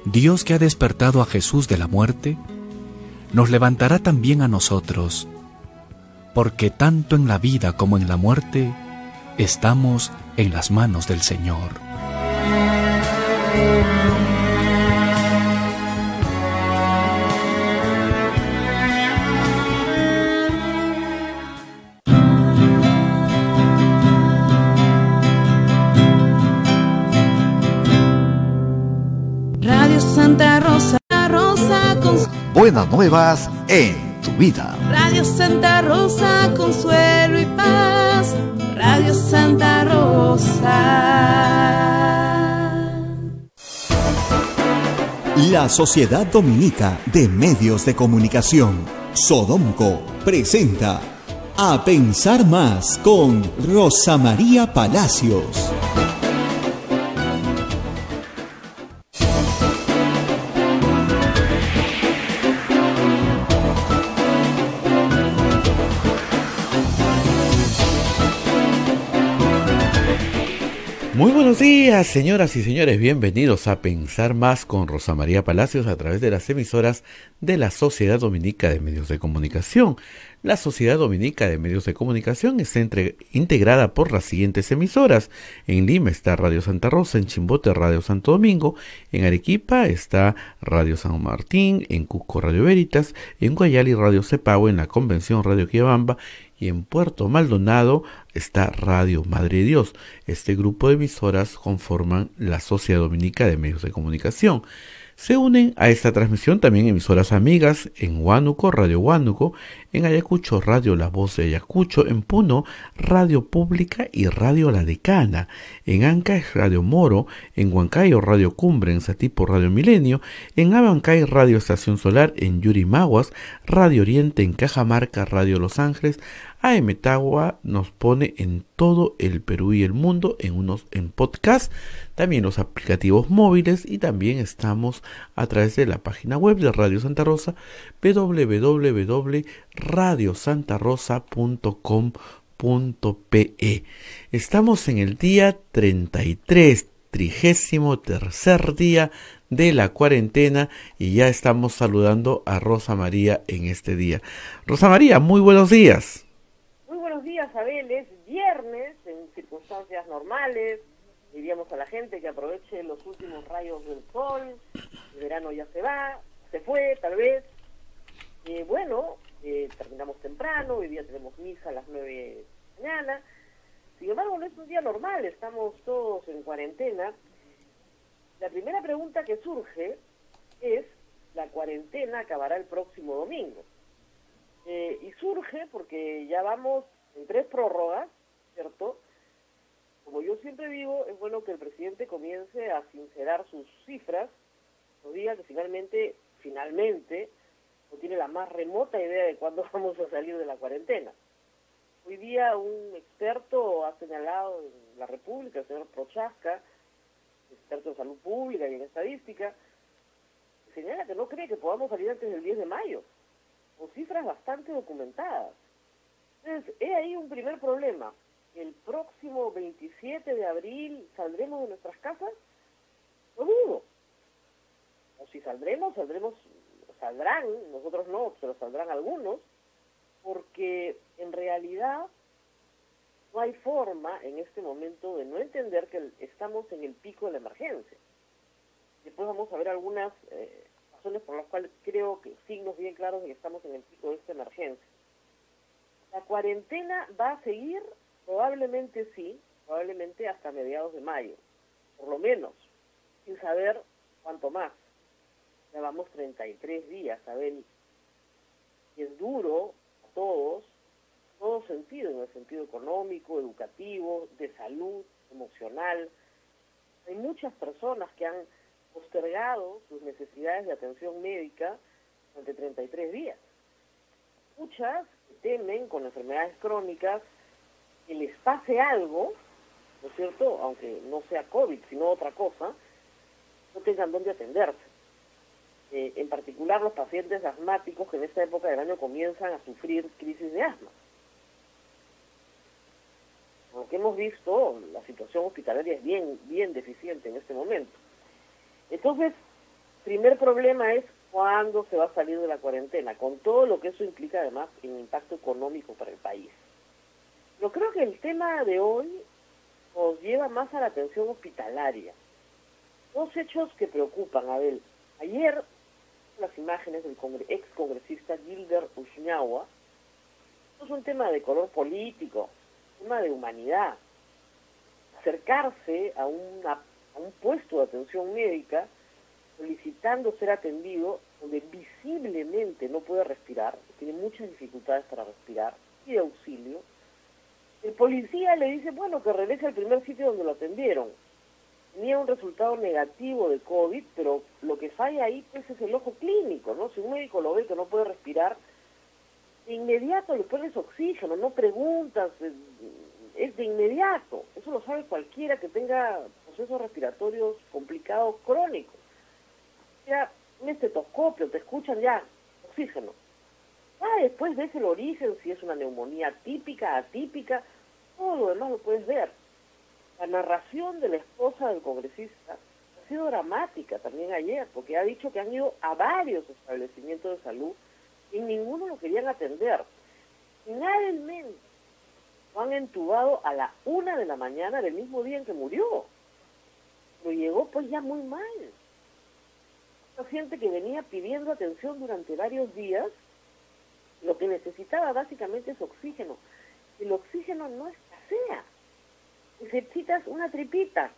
Dios, que ha despertado a Jesús de la muerte, nos levantará también a nosotros, porque tanto en la vida como en la muerte estamos en las manos del Señor. Radio Santa Rosa, buenas nuevas en tu vida. Radio Santa Rosa, consuelo y paz. Radio Santa Rosa. La Sociedad Dominica de Medios de Comunicación, Sodomco, presenta A Pensar Más con Rosa María Palacios. Muy buenos días, señoras y señores, bienvenidos a Pensar Más con Rosa María Palacios a través de las emisoras de la Sociedad Dominica de Medios de Comunicación. La Sociedad Dominica de Medios de Comunicación está integrada por las siguientes emisoras. En Lima está Radio Santa Rosa, en Chimbote Radio Santo Domingo, en Arequipa está Radio San Martín, en Cusco Radio Veritas, en Guayali Radio Cepagua, en la Convención Radio Quiabamba, y en Puerto Maldonado está Radio Madre de Dios. Este grupo de emisoras conforman la Sociedad Dominica de Medios de Comunicación. Se unen a esta transmisión también emisoras amigas en Huánuco, Radio Huánuco, en Ayacucho, Radio La Voz de Ayacucho, en Puno, Radio Pública y Radio La Decana, en Ancash, Radio Moro, en Huancayo, Radio Cumbre, en Satipo, Radio Milenio, en Abancay, Radio Estación Solar, en Yurimaguas, Radio Oriente, en Cajamarca, Radio Los Ángeles. AM Tagua nos pone en todo el Perú y el mundo en podcast, también los aplicativos móviles, y también estamos a través de la página web de Radio Santa Rosa, www.radiosantarosa.com.pe. Estamos en el día 33, 33º día de la cuarentena, y ya estamos saludando a Rosa María en este día. Rosa María, muy buenos días. Buenos días, Abel. Es viernes, en circunstancias normales. Diríamos a la gente que aproveche los últimos rayos del sol. El verano ya se fue, tal vez. Terminamos temprano. Hoy día tenemos misa a las 9 de la mañana. Sin embargo, no es un día normal. Estamos todos en cuarentena. La primera pregunta que surge es: ¿la cuarentena acabará el próximo domingo? Y surge porque ya vamos en 3 prórrogas, ¿cierto? Como yo siempre digo, es bueno que el presidente comience a sincerar sus cifras, nos diga que finalmente no tiene la más remota idea de cuándo vamos a salir de la cuarentena. Hoy día un experto ha señalado en la República, el señor Prochaska, experto en salud pública y en estadística, señala que no cree que podamos salir antes del 10 de mayo, con cifras bastante documentadas. Entonces, he ahí un primer problema. ¿El próximo 27 de abril saldremos de nuestras casas? No dudo. O si saldrán, nosotros no, pero saldrán algunos, porque en realidad no hay forma en este momento de no entender que estamos en el pico de la emergencia. Después vamos a ver algunas razones por las cuales creo que signos bien claros de que estamos en el pico de esta emergencia. ¿La cuarentena va a seguir? Probablemente sí, probablemente hasta mediados de mayo, por lo menos, sin saber cuánto más. Ya vamos 33 días, Abel, y es duro a todos, todo sentido, en el sentido económico, educativo, de salud, emocional. Hay muchas personas que han postergado sus necesidades de atención médica durante 33 días. Muchas temen con enfermedades crónicas que les pase algo, ¿no es cierto?, aunque no sea COVID, sino otra cosa, no tengan dónde atenderse. En particular los pacientes asmáticos que en esta época del año comienzan a sufrir crisis de asma. Aunque hemos visto, la situación hospitalaria es bien deficiente en este momento. Entonces, primer problema es cuándo se va a salir de la cuarentena, con todo lo que eso implica además en impacto económico para el país. Yo creo que el tema de hoy nos lleva más a la atención hospitalaria. Dos hechos que preocupan, Abel. Ayer, las imágenes del ex congresista Gilder Ushñawa, no es un tema de color político, es un tema de humanidad. Acercarse a un puesto de atención médica solicitando ser atendido, donde visiblemente no puede respirar, tiene muchas dificultades para respirar, pide auxilio. El policía le dice, bueno, que regrese al primer sitio donde lo atendieron. Tenía un resultado negativo de COVID, pero lo que falla ahí pues es el ojo clínico, ¿no? Si un médico lo ve que no puede respirar, de inmediato le pones oxígeno, no preguntas, es de inmediato. Eso lo sabe cualquiera que tenga procesos respiratorios complicados crónicos. Ya, un estetoscopio, te escuchan ya, oxígeno. Después ves el origen, si es una neumonía típica, atípica, todo lo demás lo puedes ver. La narración de la esposa del congresista ha sido dramática también ayer, porque ha dicho que han ido a varios establecimientos de salud y ninguno lo querían atender. Finalmente lo han entubado a la 1 de la mañana del mismo día en que murió. Lo llegó pues ya muy mal. Un paciente que venía pidiendo atención durante varios días, lo que necesitaba básicamente es oxígeno. El oxígeno no escasea. Necesitas una tripita.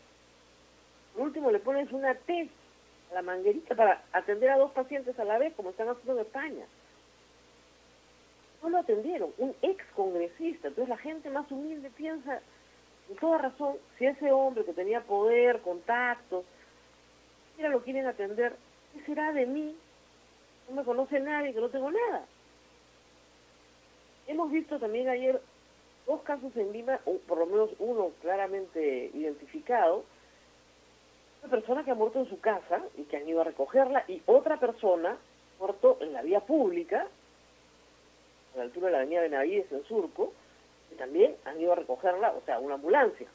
Por último le pones una T a la manguerita para atender a 2 pacientes a la vez, como están haciendo en España. No lo atendieron, un ex congresista. Entonces la gente más humilde piensa, con toda razón, si ese hombre que tenía poder, contactos, mira, lo quieren atender, ¿qué será de mí? No me conoce nadie, que no tengo nada. Hemos visto también ayer 2 casos en Lima, o por lo menos uno claramente identificado, una persona que ha muerto en su casa y que han ido a recogerla, y otra persona muerto en la vía pública, a la altura de la avenida Benavides en Surco, que también han ido a recogerla, o sea, una ambulancia.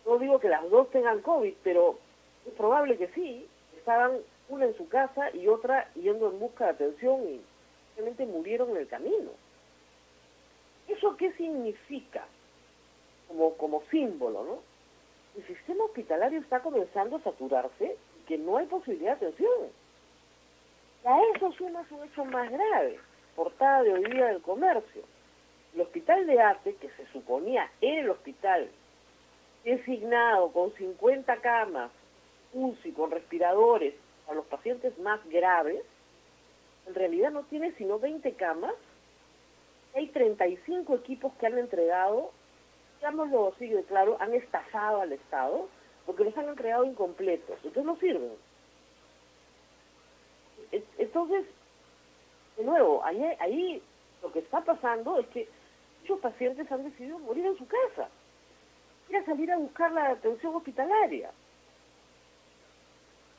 No digo que las 2 tengan COVID, pero es probable que sí. Estaban una en su casa y otra yendo en busca de atención y simplemente murieron en el camino. ¿Eso qué significa? Como símbolo, ¿no? El sistema hospitalario está comenzando a saturarse y que no hay posibilidad de atención. A eso sumas un hecho más grave. Portada de hoy día del Comercio. El hospital de Ate, que se suponía era el hospital designado con 50 camas, UCI, con respiradores a los pacientes más graves, en realidad no tiene sino 20 camas. Hay 35 equipos que han entregado, digámoslo así de claro, han estafado al Estado, porque los han entregado incompletos, entonces no sirven. Entonces, de nuevo, ahí lo que está pasando es que muchos pacientes han decidido morir en su casa, ir a salir a buscar la atención hospitalaria.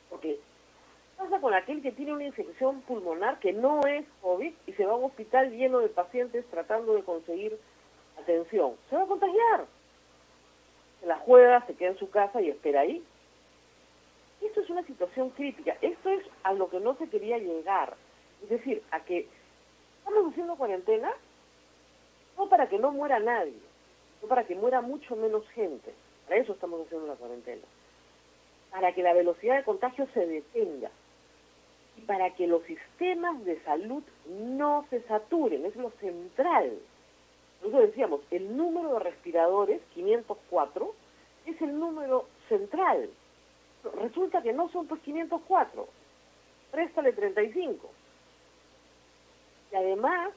Porque ¿qué pasa con aquel que tiene una infección pulmonar que no es COVID y se va a un hospital lleno de pacientes tratando de conseguir atención? Se va a contagiar. Se la juega, se queda en su casa y espera ahí. Esto es una situación crítica. Esto es a lo que no se quería llegar. Es decir, a que estamos haciendo cuarentena no para que no muera nadie, no para que muera mucho menos gente. Para eso estamos haciendo la cuarentena. Para que la velocidad de contagio se detenga. Y para que los sistemas de salud no se saturen. Es lo central. Nosotros decíamos, el número de respiradores, 504, es el número central. Resulta que no son pues 504. Réstale 35. Y además,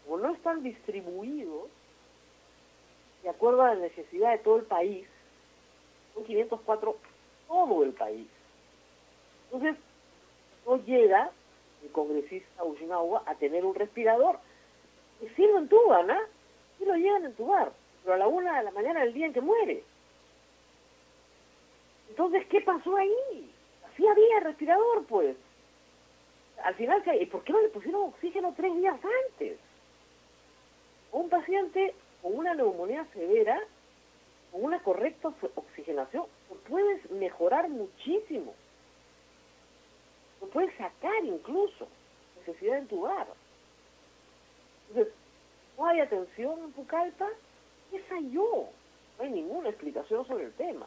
como no están distribuidos de acuerdo a la necesidad de todo el país, son 504 todo el país. Entonces, no llega el congresista Ushñawa a tener un respirador. Y sí lo entuban, ¿ah? Sí lo llegan a entubar, pero a la 1 de la mañana del día en que muere. Entonces, ¿qué pasó ahí? Sí había respirador, pues. Al final, ¿por qué no le pusieron oxígeno 3 días antes? Un paciente con una neumonía severa, con una correcta oxigenación, puedes mejorar muchísimo. puedes sacar incluso, necesidad de entubar. Entonces, ¿no hay atención en Pucallpa? ¿Qué falló? No hay ninguna explicación sobre el tema.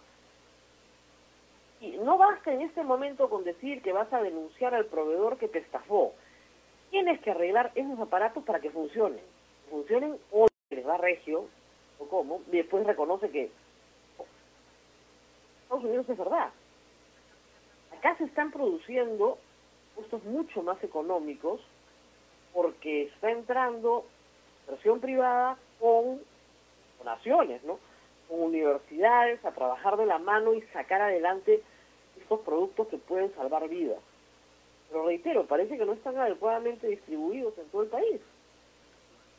Y no basta en este momento con decir que vas a denunciar al proveedor que te estafó. Tienes que arreglar esos aparatos para que funcionen. Funcionen hoy, les va regio, o cómo, y después reconoce que Estados Unidos es verdad. Acá se están produciendo costos mucho más económicos porque está entrando inversión privada con naciones, ¿no? Con universidades a trabajar de la mano y sacar adelante estos productos que pueden salvar vidas. Pero reitero, parece que no están adecuadamente distribuidos en todo el país.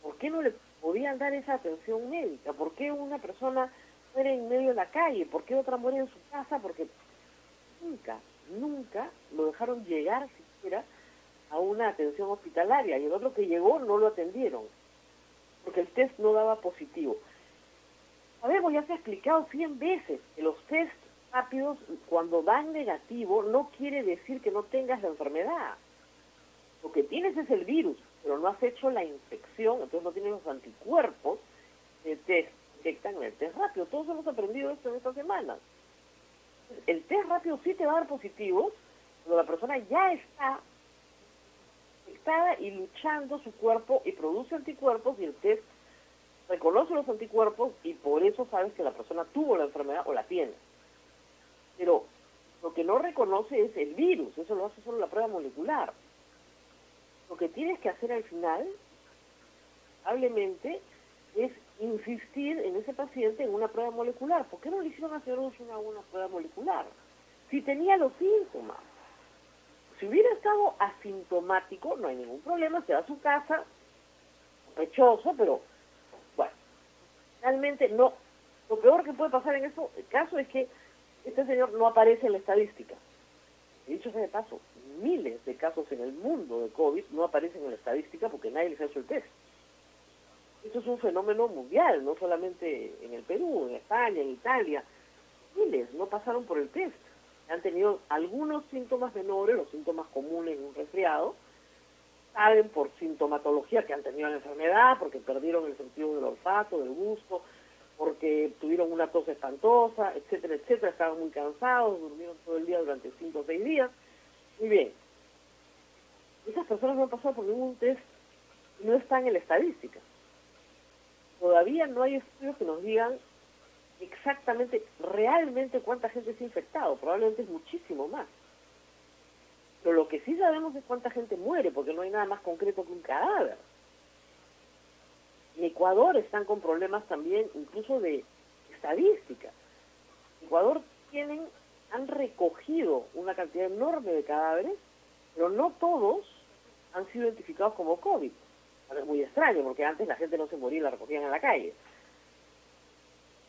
¿Por qué no le podían dar esa atención médica? ¿Por qué una persona muere en medio de la calle? ¿Por qué otra muere en su casa? Porque nunca lo dejaron llegar siquiera a una atención hospitalaria, y el otro que llegó no lo atendieron, porque el test no daba positivo. Sabemos, ya se ha explicado 100 veces que los test rápidos, cuando dan negativo, no quiere decir que no tengas la enfermedad. Lo que tienes es el virus, pero no has hecho la infección, entonces no tienes los anticuerpos que te detectan en el test rápido. Todos hemos aprendido esto en estas semanas. El test rápido sí te va a dar positivos, cuando la persona ya está infectada y luchando su cuerpo y produce anticuerpos, y el test reconoce los anticuerpos y por eso sabes que la persona tuvo la enfermedad o la tiene. Pero lo que no reconoce es el virus, eso lo hace solo la prueba molecular. Lo que tienes que hacer al final, probablemente, es insistir en ese paciente en una prueba molecular. ¿Por qué no le hicieron a señor una prueba molecular? Si tenía los síntomas. Si hubiera estado asintomático, no hay ningún problema, se va a su casa, sospechoso, pero bueno, realmente no. Lo peor que puede pasar en este caso es que este señor no aparece en la estadística. Dicho sea de paso, miles de casos en el mundo de COVID no aparecen en la estadística porque nadie les ha hecho el test. Esto es un fenómeno mundial, no solamente en el Perú, en España, en Italia. Miles no pasaron por el test. Han tenido algunos síntomas menores, los síntomas comunes de un resfriado, saben por sintomatología que han tenido la enfermedad, porque perdieron el sentido del olfato, del gusto, porque tuvieron una tos espantosa, etcétera, etcétera, estaban muy cansados, durmieron todo el día durante 5 o 6 días. Muy bien. Esas personas no han pasado por ningún test y no están en la estadística. Todavía no hay estudios que nos digan exactamente, realmente cuánta gente se ha infectado. Probablemente es muchísimo más. Pero lo que sí sabemos es cuánta gente muere, porque no hay nada más concreto que un cadáver. En Ecuador están con problemas también, incluso de estadística. En Ecuador han recogido una cantidad enorme de cadáveres, pero no todos han sido identificados como COVID. Es muy extraño, porque antes la gente no se moría y la recogían en la calle.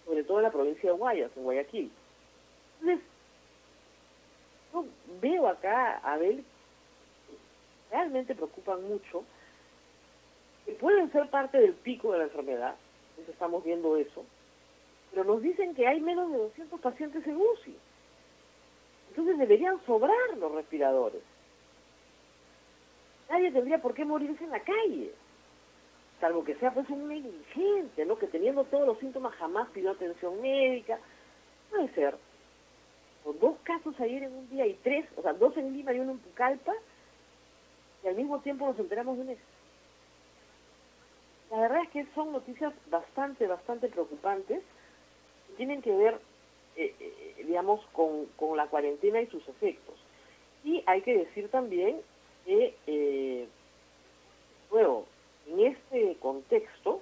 Sobre todo en la provincia de Guayas, en Guayaquil. Entonces, yo veo acá, Abel, realmente preocupan mucho, que pueden ser parte del pico de la enfermedad, entonces estamos viendo eso, pero nos dicen que hay menos de 200 pacientes en UCI. Entonces deberían sobrar los respiradores. Nadie tendría por qué morirse en la calle, salvo que sea pues un negligente, ¿no? Que teniendo todos los síntomas jamás pidió atención médica. Puede ser. Con 2 casos ayer en un día y 3, o sea, 2 en Lima y 1 en Pucallpa, y al mismo tiempo nos enteramos de un éxito. La verdad es que son noticias bastante preocupantes, que tienen que ver, digamos, con la cuarentena y sus efectos. Y hay que decir también que, luego, en este contexto,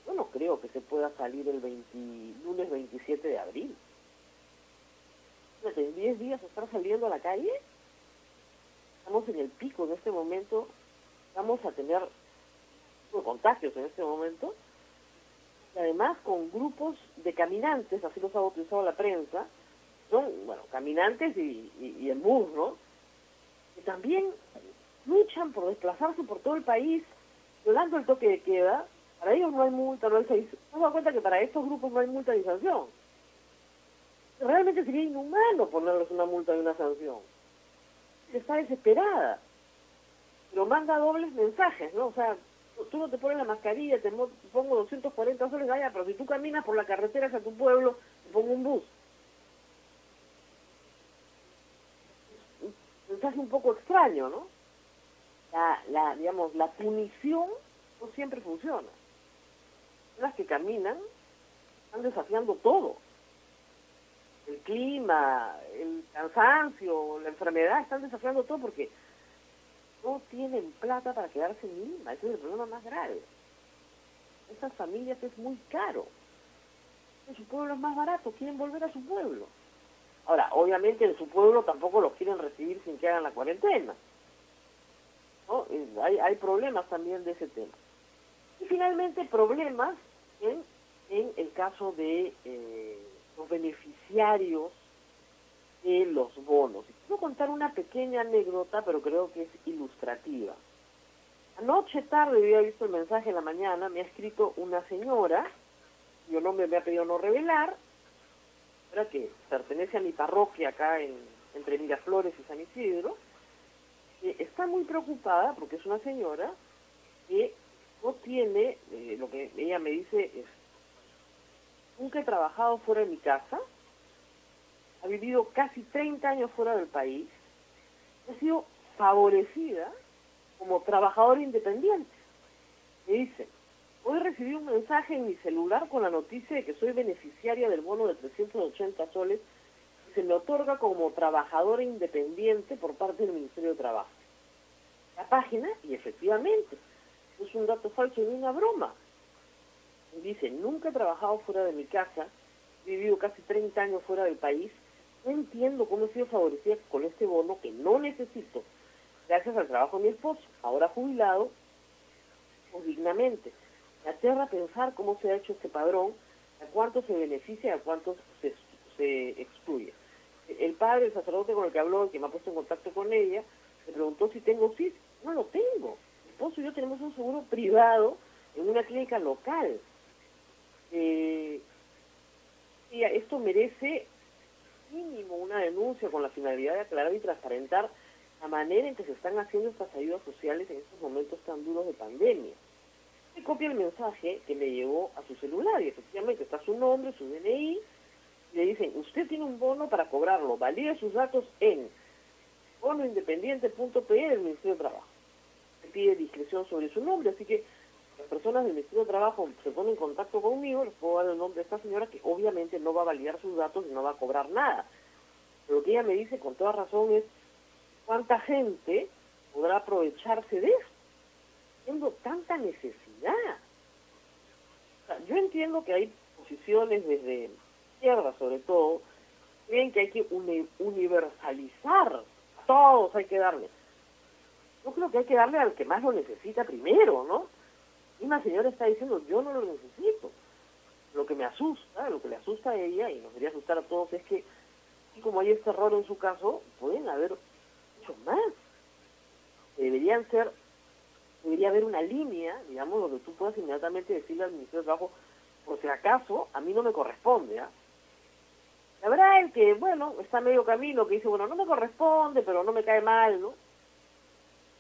yo no creo que se pueda salir el lunes 27 de abril. En 10 días estar saliendo a la calle, estamos en el pico en este momento, vamos a tener contagios en este momento, y además con grupos de caminantes, así los ha bautizado la prensa, son, bueno, caminantes y en bus, ¿no? Que también luchan por desplazarse por todo el país, violando el toque de queda. Para ellos no hay multa, no hay sanción. Nos damos cuenta que para estos grupos no hay multa ni sanción. Realmente sería inhumano ponerles una multa y una sanción. está desesperada, pero manda dobles mensajes, ¿no? O sea, tú no te pones la mascarilla, te pongo 240 soles, vaya, pero si tú caminas por la carretera hacia tu pueblo, te pongo un bus. Un mensaje un poco extraño, ¿no? Digamos, la punición no siempre funciona. Las que caminan están desafiando todo. El clima, el cansancio, la enfermedad, están desafiando todo porque no tienen plata para quedarse en Lima. Ese es el problema más grave. Estas familias es muy caro. En su pueblo es más barato, quieren volver a su pueblo. Ahora, obviamente en su pueblo tampoco los quieren recibir sin que hagan la cuarentena, ¿no? Hay problemas también de ese tema. Y finalmente problemas en el caso de los beneficiarios de los bonos. Quiero contar una pequeña anécdota, pero creo que es ilustrativa. Anoche tarde, había visto el mensaje en la mañana, me ha escrito una señora, cuyo nombre me ha pedido no revelar, que pertenece a mi parroquia acá entre Miraflores y San Isidro, que está muy preocupada porque es una señora que no tiene, lo que ella me dice es, nunca he trabajado fuera de mi casa, ha vivido casi 30 años fuera del país, ha sido favorecida como trabajadora independiente. Me dice, hoy recibí un mensaje en mi celular con la noticia de que soy beneficiaria del bono de 380 soles y se me otorga como trabajadora independiente por parte del Ministerio de Trabajo. La página, y efectivamente, es un dato falso y una broma. Dice, nunca he trabajado fuera de mi casa, he vivido casi 30 años fuera del país, no entiendo cómo he sido favorecida con este bono que no necesito, gracias al trabajo de mi esposo, ahora jubilado, o dignamente. Me aterra pensar cómo se ha hecho este padrón, a cuántos se beneficia y a cuántos se excluye. El padre, el sacerdote con el que habló, el que me ha puesto en contacto con ella, me preguntó si tengo CIS. No lo tengo. Mi esposo y yo tenemos un seguro privado en una clínica local. Y esto merece mínimo una denuncia con la finalidad de aclarar y transparentar la manera en que se están haciendo estas ayudas sociales en estos momentos tan duros de pandemia. Me copia el mensaje que le llegó a su celular y efectivamente está su nombre, su DNI, y le dicen, usted tiene un bono para cobrarlo, valide sus datos en bonoindependiente.pe del Ministerio de Trabajo. Se pide discreción sobre su nombre, así que las personas del Ministerio de Trabajo se ponen en contacto conmigo, les puedo dar el nombre de esta señora que obviamente no va a validar sus datos y no va a cobrar nada. Pero lo que ella me dice con toda razón es, ¿cuánta gente podrá aprovecharse de esto? Siendo tanta necesidad. O sea, yo entiendo que hay posiciones desde izquierda, sobre todo, creen que hay que universalizar, a todos hay que darle. Yo creo que hay que darle al que más lo necesita primero, ¿no? Y una señora está diciendo, yo no lo necesito. Lo que me asusta, lo que le asusta a ella, y nos debería asustar a todos, es que, así como hay este error en su caso, pueden haber muchos más. Debería haber una línea, digamos, donde tú puedas inmediatamente decirle al Ministerio de Trabajo, por si acaso, a mí no me corresponde, ¿ah? La verdad es que, bueno, está medio camino, que dice, bueno, no me corresponde, pero no me cae mal, ¿no?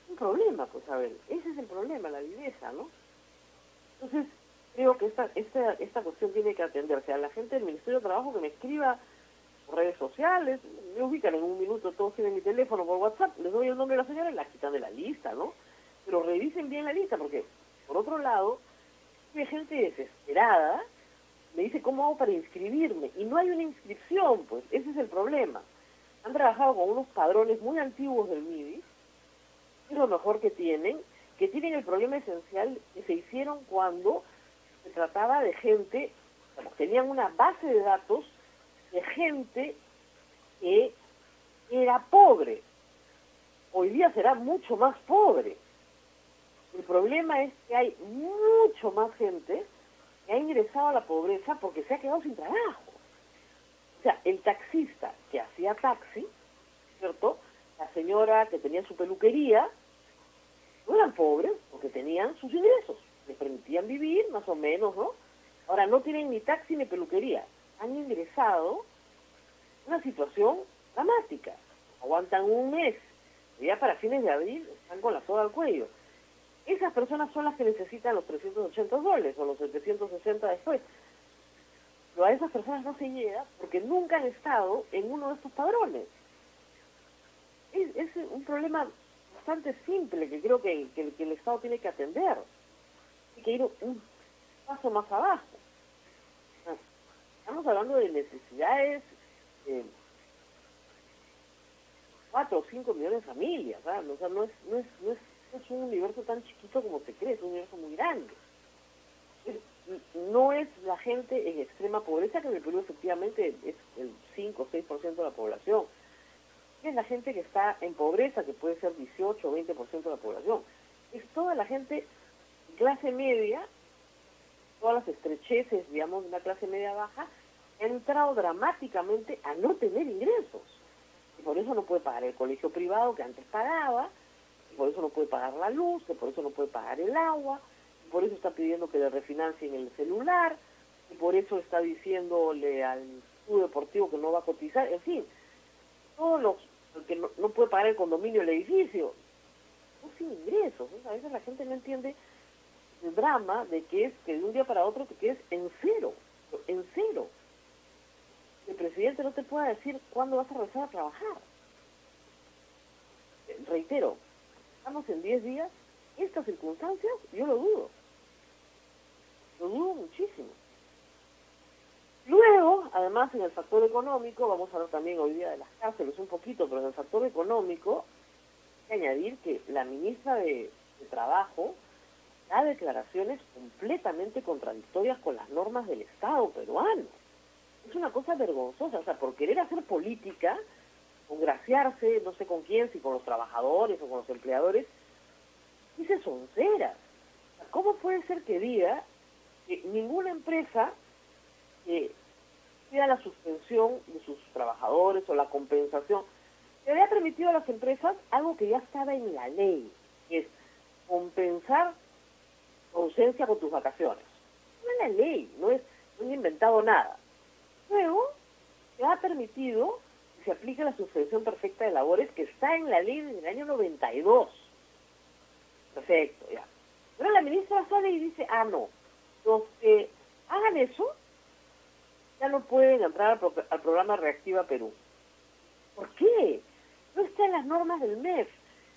Un problema, pues, a ver, ese es el problema, la viveza, ¿no? Entonces, creo que esta cuestión tiene que atenderse a la gente del Ministerio de Trabajo que me escriba por redes sociales, me ubican en un minuto, todos tienen mi teléfono por WhatsApp, les doy el nombre de la señora y la quitan de la lista, ¿no? Pero revisen bien la lista, porque, por otro lado, hay gente desesperada, me dice, ¿cómo hago para inscribirme? Y no hay una inscripción, pues, ese es el problema. Han trabajado con unos padrones muy antiguos del MIDI, es lo mejor que tienen el problema esencial que se hicieron cuando se trataba de gente, tenían una base de datos de gente que era pobre. Hoy día será mucho más pobre. El problema es que hay mucho más gente que ha ingresado a la pobreza porque se ha quedado sin trabajo. O sea, el taxista que hacía taxi, ¿cierto? La señora que tenía su peluquería, no eran pobres porque tenían sus ingresos, les permitían vivir más o menos, ¿no? Ahora no tienen ni taxi ni peluquería, han ingresado en una situación dramática, aguantan un mes, Ya para fines de abril están con la soga al cuello. Esas personas son las que necesitan los $380 o los 760 después. Pero a esas personas no se llega porque nunca han estado en uno de estos padrones. Es un problema bastante simple que creo que el Estado tiene que atender. Tiene que ir un paso más abajo. Estamos hablando de necesidades de 4 o 5 millones de familias, ¿sabes? O sea, no es un universo tan chiquito como se cree, es un universo muy grande. No es la gente en extrema pobreza, que en el Perú efectivamente es el 5 o 6% de la población. Es la gente que está en pobreza, que puede ser 18 o 20% de la población. Es toda la gente de clase media, todas las estrecheces, digamos, de una clase media baja, ha entrado dramáticamente a no tener ingresos. Y por eso no puede pagar el colegio privado que antes pagaba, y por eso no puede pagar la luz, y por eso no puede pagar el agua, y por eso está pidiendo que le refinancien el celular, y por eso está diciéndole al club deportivo que no va a cotizar, en fin, todos los que no puede pagar el condominio del edificio, no sin ingresos, ¿no? A veces la gente no entiende el drama de que es que de un día para otro te quedes en cero. El presidente no te puede decir cuándo vas a regresar a trabajar. Reitero, estamos en 10 días, estas circunstancias, yo lo dudo muchísimo. Luego, además, en el factor económico, vamos a hablar también hoy día de las cárceles un poquito, pero en el factor económico, hay que añadir que la ministra de Trabajo da declaraciones completamente contradictorias con las normas del Estado peruano. Es una cosa vergonzosa, o sea, por querer hacer política, congraciarse, no sé con quién, si con los trabajadores o con los empleadores, dice sonceras. O sea, ¿cómo puede ser que diga que ninguna empresa pida la suspensión de sus trabajadores o la compensación? Le había permitido a las empresas algo que ya estaba en la ley, que es compensar tu ausencia con tus vacaciones. No es la ley, no he inventado nada. Luego, se ha permitido que se aplique la suspensión perfecta de labores, que está en la ley desde el año 92. Perfecto, ya. Pero la ministra sale y dice, no, los que hagan eso ya no pueden entrar al programa Reactiva Perú. ¿Por qué? No está en las normas del MEF.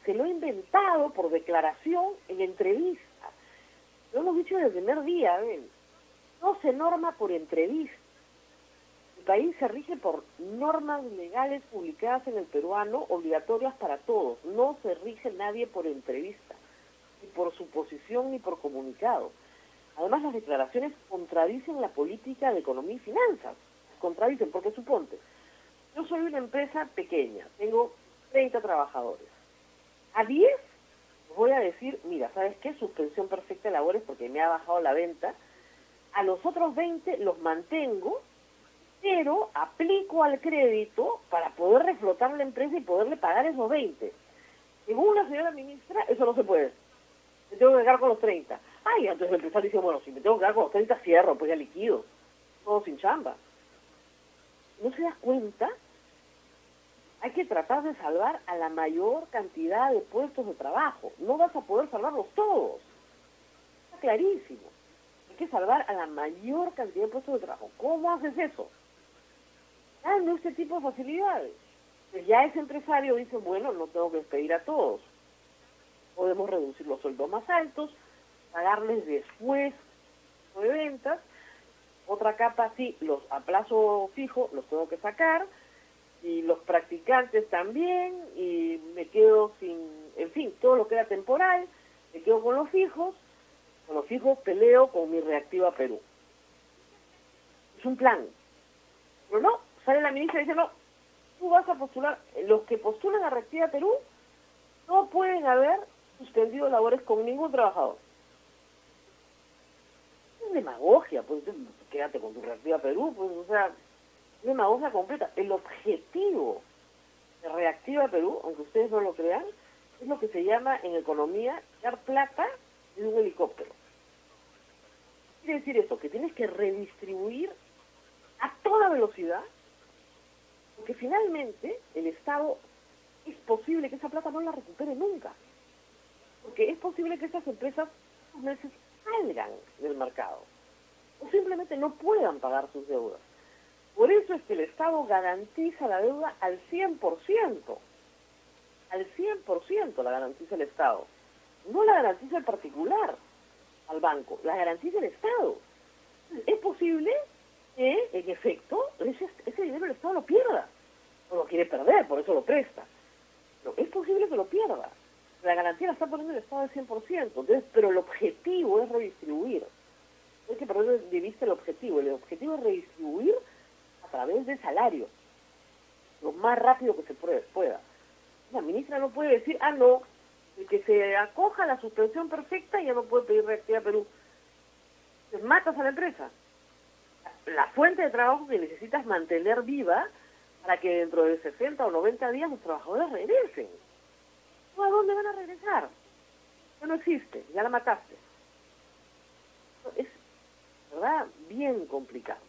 Se lo ha inventado por declaración en entrevista. Lo hemos dicho desde el primer día, ¿ven? No se norma por entrevista. El país se rige por normas legales publicadas en el peruano, obligatorias para todos. No se rige nadie por entrevista, ni por suposición, ni por comunicado. Además, las declaraciones contradicen la política de economía y finanzas. Contradicen, porque suponte, yo soy una empresa pequeña, tengo 30 trabajadores. A 10 voy a decir, mira, ¿sabes qué? Suspensión perfecta de labores porque me ha bajado la venta. A los otros 20 los mantengo, pero aplico al crédito para poder reflotar la empresa y poderle pagar esos 20. Según la señora ministra, eso no se puede. Me tengo que quedar con los 30. Entonces el empresario dice, bueno, si me tengo que quedar con los 30, cierro, pues ya liquido. Todo sin chamba. ¿No se da cuenta? Hay que tratar de salvar a la mayor cantidad de puestos de trabajo. No vas a poder salvarlos todos. Está clarísimo. Hay que salvar a la mayor cantidad de puestos de trabajo. ¿Cómo haces eso? Dando este tipo de facilidades. Pues ya ese empresario dice, bueno, no tengo que despedir a todos. Podemos reducir los sueldos más altos, pagarles después de ventas. Otra capa, sí, los a plazo fijo los tengo que sacar, y los practicantes también, y me quedo sin, en fin, todo lo que era temporal, me quedo con los fijos peleo con mi Reactiva Perú. Es un plan. Pero no, sale la ministra y dice, no, tú vas a postular, los que postulan a Reactiva Perú no pueden haber suspendido labores con ningún trabajador. Es demagogia, pues quédate con tu Reactiva Perú, pues, o sea, es demagogia completa. El objetivo de Reactiva Perú, aunque ustedes no lo crean, es lo que se llama en economía dar plata en un helicóptero. Quiere decir eso, que tienes que redistribuir a toda velocidad, porque finalmente el Estado es posible que esa plata no la recupere nunca. Porque es posible que esas empresas unos meses salgan del mercado o simplemente no puedan pagar sus deudas. Por eso es que el Estado garantiza la deuda al 100%. Al 100% la garantiza el Estado. No la garantiza el particular al banco, la garantiza el Estado. Es posible que, en efecto, ese dinero el Estado lo pierda. No lo quiere perder, por eso lo presta. Pero es posible que lo pierda. La garantía la está poniendo el Estado al 100%. Entonces, pero el objetivo es redistribuir. No hay que perder de vista el objetivo. El objetivo es redistribuir a través de salario, lo más rápido que se pueda. La ministra no puede decir, no, el que se acoja a la suspensión perfecta ya no puede pedir reactividad a Perú. Entonces matas a la empresa. La fuente de trabajo que necesitas mantener viva para que dentro de 60 o 90 días los trabajadores regresen. ¿A dónde van a regresar? Ya no existe, ya la mataste. Es, ¿verdad?, bien complicado.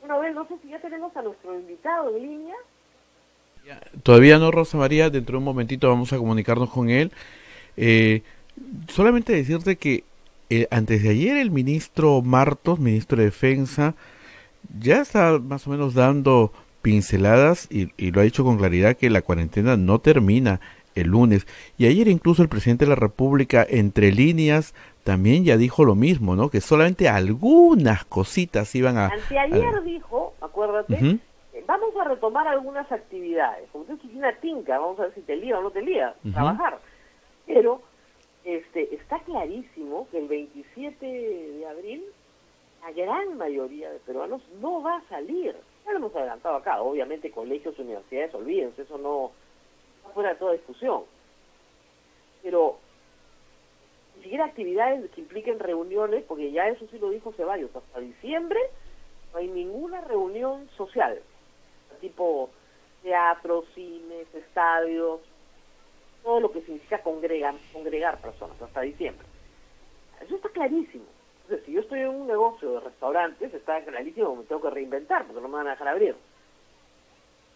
Bueno, Abel, no sé si ya tenemos a nuestro invitado en línea. Todavía no, Rosa María, dentro de un momentito vamos a comunicarnos con él. Solamente decirte que antes de ayer el ministro Martos, ministro de Defensa, ya está más o menos dando pinceladas y lo ha dicho con claridad que la cuarentena no termina el lunes. Y ayer incluso el presidente de la República, entre líneas, también ya dijo lo mismo, ¿no? Que solamente algunas cositas iban a... Anteayer dijo, acuérdate, vamos a retomar algunas actividades. Como tú dices, una tinca, vamos a ver si te lía o no te lía, trabajar. Pero está clarísimo que el 27 de abril la gran mayoría de peruanos no va a salir. Ya lo hemos adelantado acá. Obviamente colegios, universidades, olvídense, eso no fuera de toda discusión. Pero ni siquiera actividades que impliquen reuniones, porque ya eso sí lo dijo Ceballos, hasta diciembre no hay ninguna reunión social, tipo teatros, cines, estadios, todo lo que significa congregar personas, hasta diciembre. Eso está clarísimo. Entonces, si yo estoy en un negocio de restaurantes, está clarísimo, me tengo que reinventar, porque no me van a dejar abrir.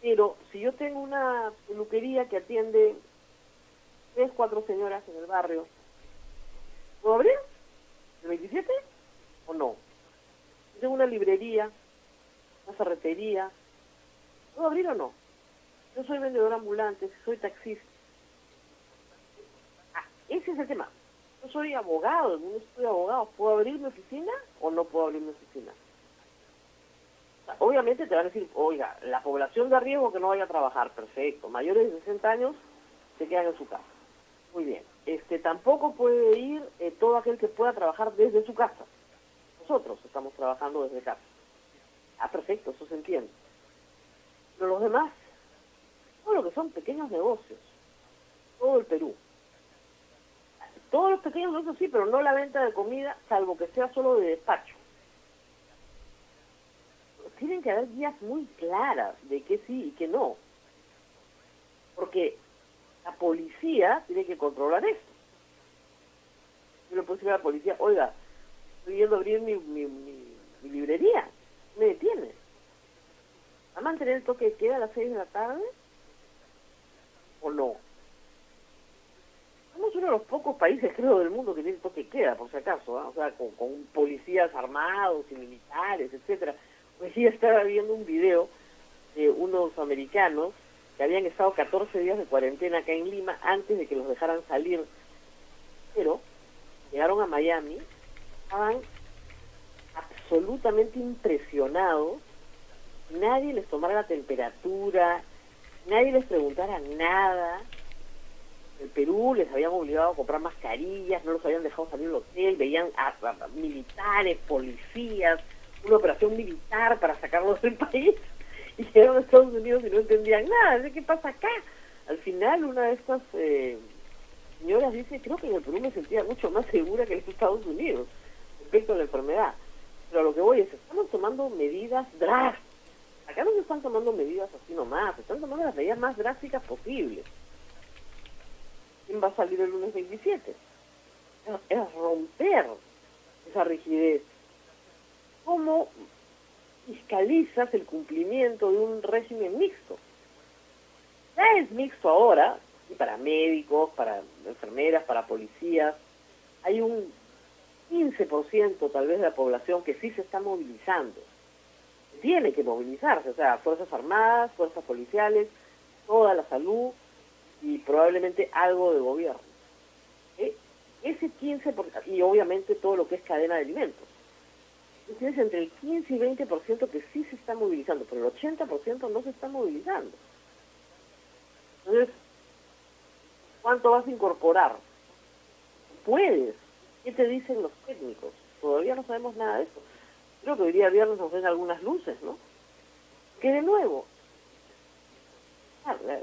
Pero si yo tengo una peluquería que atiende 3, 4 señoras en el barrio, ¿puedo abrir el 27 o no? Si tengo una librería, una ferretería, ¿puedo abrir o no? Yo soy vendedor ambulante, soy taxista. Ese es el tema. Yo soy abogado, no soy abogado. ¿Puedo abrir mi oficina o no puedo abrir mi oficina? Obviamente te van a decir, oiga, la población de riesgo que no vaya a trabajar, perfecto. Mayores de 60 años se quedan en su casa. Muy bien. Tampoco puede ir todo aquel que pueda trabajar desde su casa. Nosotros estamos trabajando desde casa. Perfecto, eso se entiende. Pero los demás, todo lo que son pequeños negocios, todo el Perú. Todos los pequeños negocios sí, pero no la venta de comida, salvo que sea solo de despacho. Tienen que haber guías muy claras de qué sí y qué no. Porque la policía tiene que controlar esto. Yo le puedo decir a la policía, oiga, estoy yendo a abrir mi librería, me detiene. ¿Va a mantener el toque de queda a las 6 de la tarde? ¿O no? Somos uno de los pocos países, creo, del mundo que tiene toque de queda, por si acaso, ¿eh? O sea, con policías armados y militares, etcétera. Pues sí, estaba viendo un video de unos americanos que habían estado 14 días de cuarentena acá en Lima antes de que los dejaran salir, pero llegaron a Miami, estaban absolutamente impresionados, nadie les tomara la temperatura, nadie les preguntara nada. En Perú les habían obligado a comprar mascarillas, no los habían dejado salir del hotel, veían a militares, policías, una operación militar para sacarlos del país, y llegaron a Estados Unidos y no entendían nada. ¿Qué pasa acá? Al final una de estas señoras dice, creo que en el Perú me sentía mucho más segura que en los Estados Unidos respecto a la enfermedad. Pero a lo que voy es, estamos tomando medidas drásticas. Acá no se están tomando medidas así nomás, se están tomando las medidas más drásticas posibles. ¿Quién va a salir el lunes 27? Es romper esa rigidez. ¿Cómo fiscalizas el cumplimiento de un régimen mixto? Ya es mixto ahora, y para médicos, para enfermeras, para policías. Hay un 15% tal vez de la población que sí se está movilizando. Tiene que movilizarse, o sea, fuerzas armadas, fuerzas policiales, toda la salud y probablemente algo de gobierno. Ese 15%, y obviamente todo lo que es cadena de alimentos. Tienes entre el 15 y 20% que sí se está movilizando, pero el 80% no se está movilizando. Entonces, ¿cuánto vas a incorporar? ¿Puedes? ¿Qué te dicen los técnicos? Todavía no sabemos nada de eso. Creo que hoy día viernes nos den algunas luces, ¿no? Que de nuevo,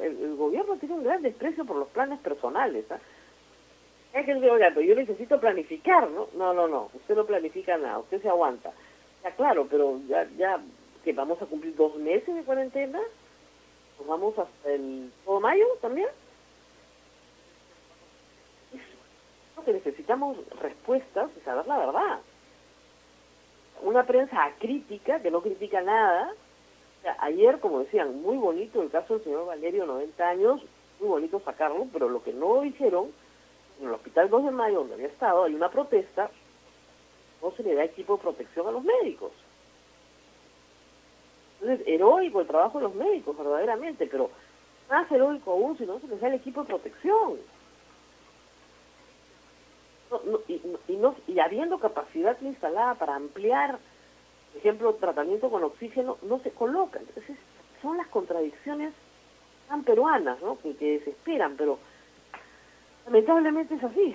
el gobierno tiene un gran desprecio por los planes personales, ¿ah? Hay gente que, oiga, pero yo necesito planificar, ¿no? No, usted no planifica nada, usted se aguanta. Ya claro, pero ya que vamos a cumplir 2 meses de cuarentena, nos vamos hasta el todo mayo también. Lo que necesitamos respuestas y saber la verdad. Una prensa acrítica, que no critica nada. O sea, ayer, como decían, muy bonito el caso del señor Valerio, 90 años, muy bonito sacarlo, pero lo que no hicieron, en el Hospital 2 de Mayo, donde había estado, hay una protesta, no se le da equipo de protección a los médicos. Entonces, heroico el trabajo de los médicos, verdaderamente, pero más heroico aún si no se les da el equipo de protección. Y habiendo capacidad instalada para ampliar, por ejemplo, tratamiento con oxígeno, no se coloca. Entonces, son las contradicciones tan peruanas, ¿no? Que desesperan, pero lamentablemente es así.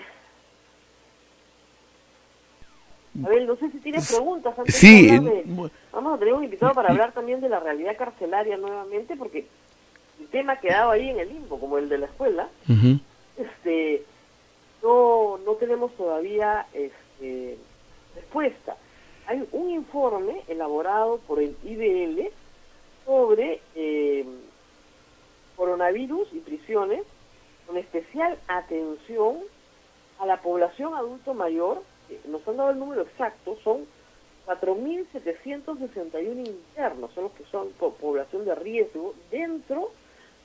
A ver, no sé si tienes preguntas antes sí, de hablar de... Vamos a tener un invitado para hablar también de la realidad carcelaria nuevamente, porque el tema ha quedado ahí en el limbo, como el de la escuela. No tenemos todavía respuesta. Hay un informe elaborado por el IDL sobre coronavirus y prisiones, con especial atención a la población adulto mayor. Nos han dado el número exacto, son 4.761 internos, son los que son población de riesgo dentro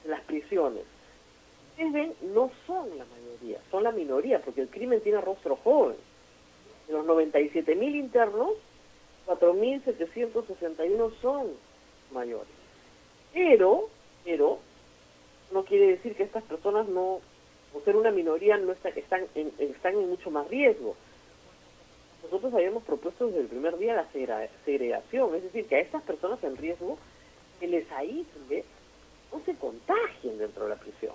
de las prisiones. Ustedes ven, no son la mayoría, son la minoría, porque el crimen tiene rostro joven. De los 97.000 internos, 4.761 son mayores. Pero, no quiere decir que estas personas no, por ser una minoría, no están en mucho más riesgo. Nosotros habíamos propuesto desde el primer día la segregación, es decir, que a estas personas en riesgo se les aísle, no se contagien dentro de la prisión.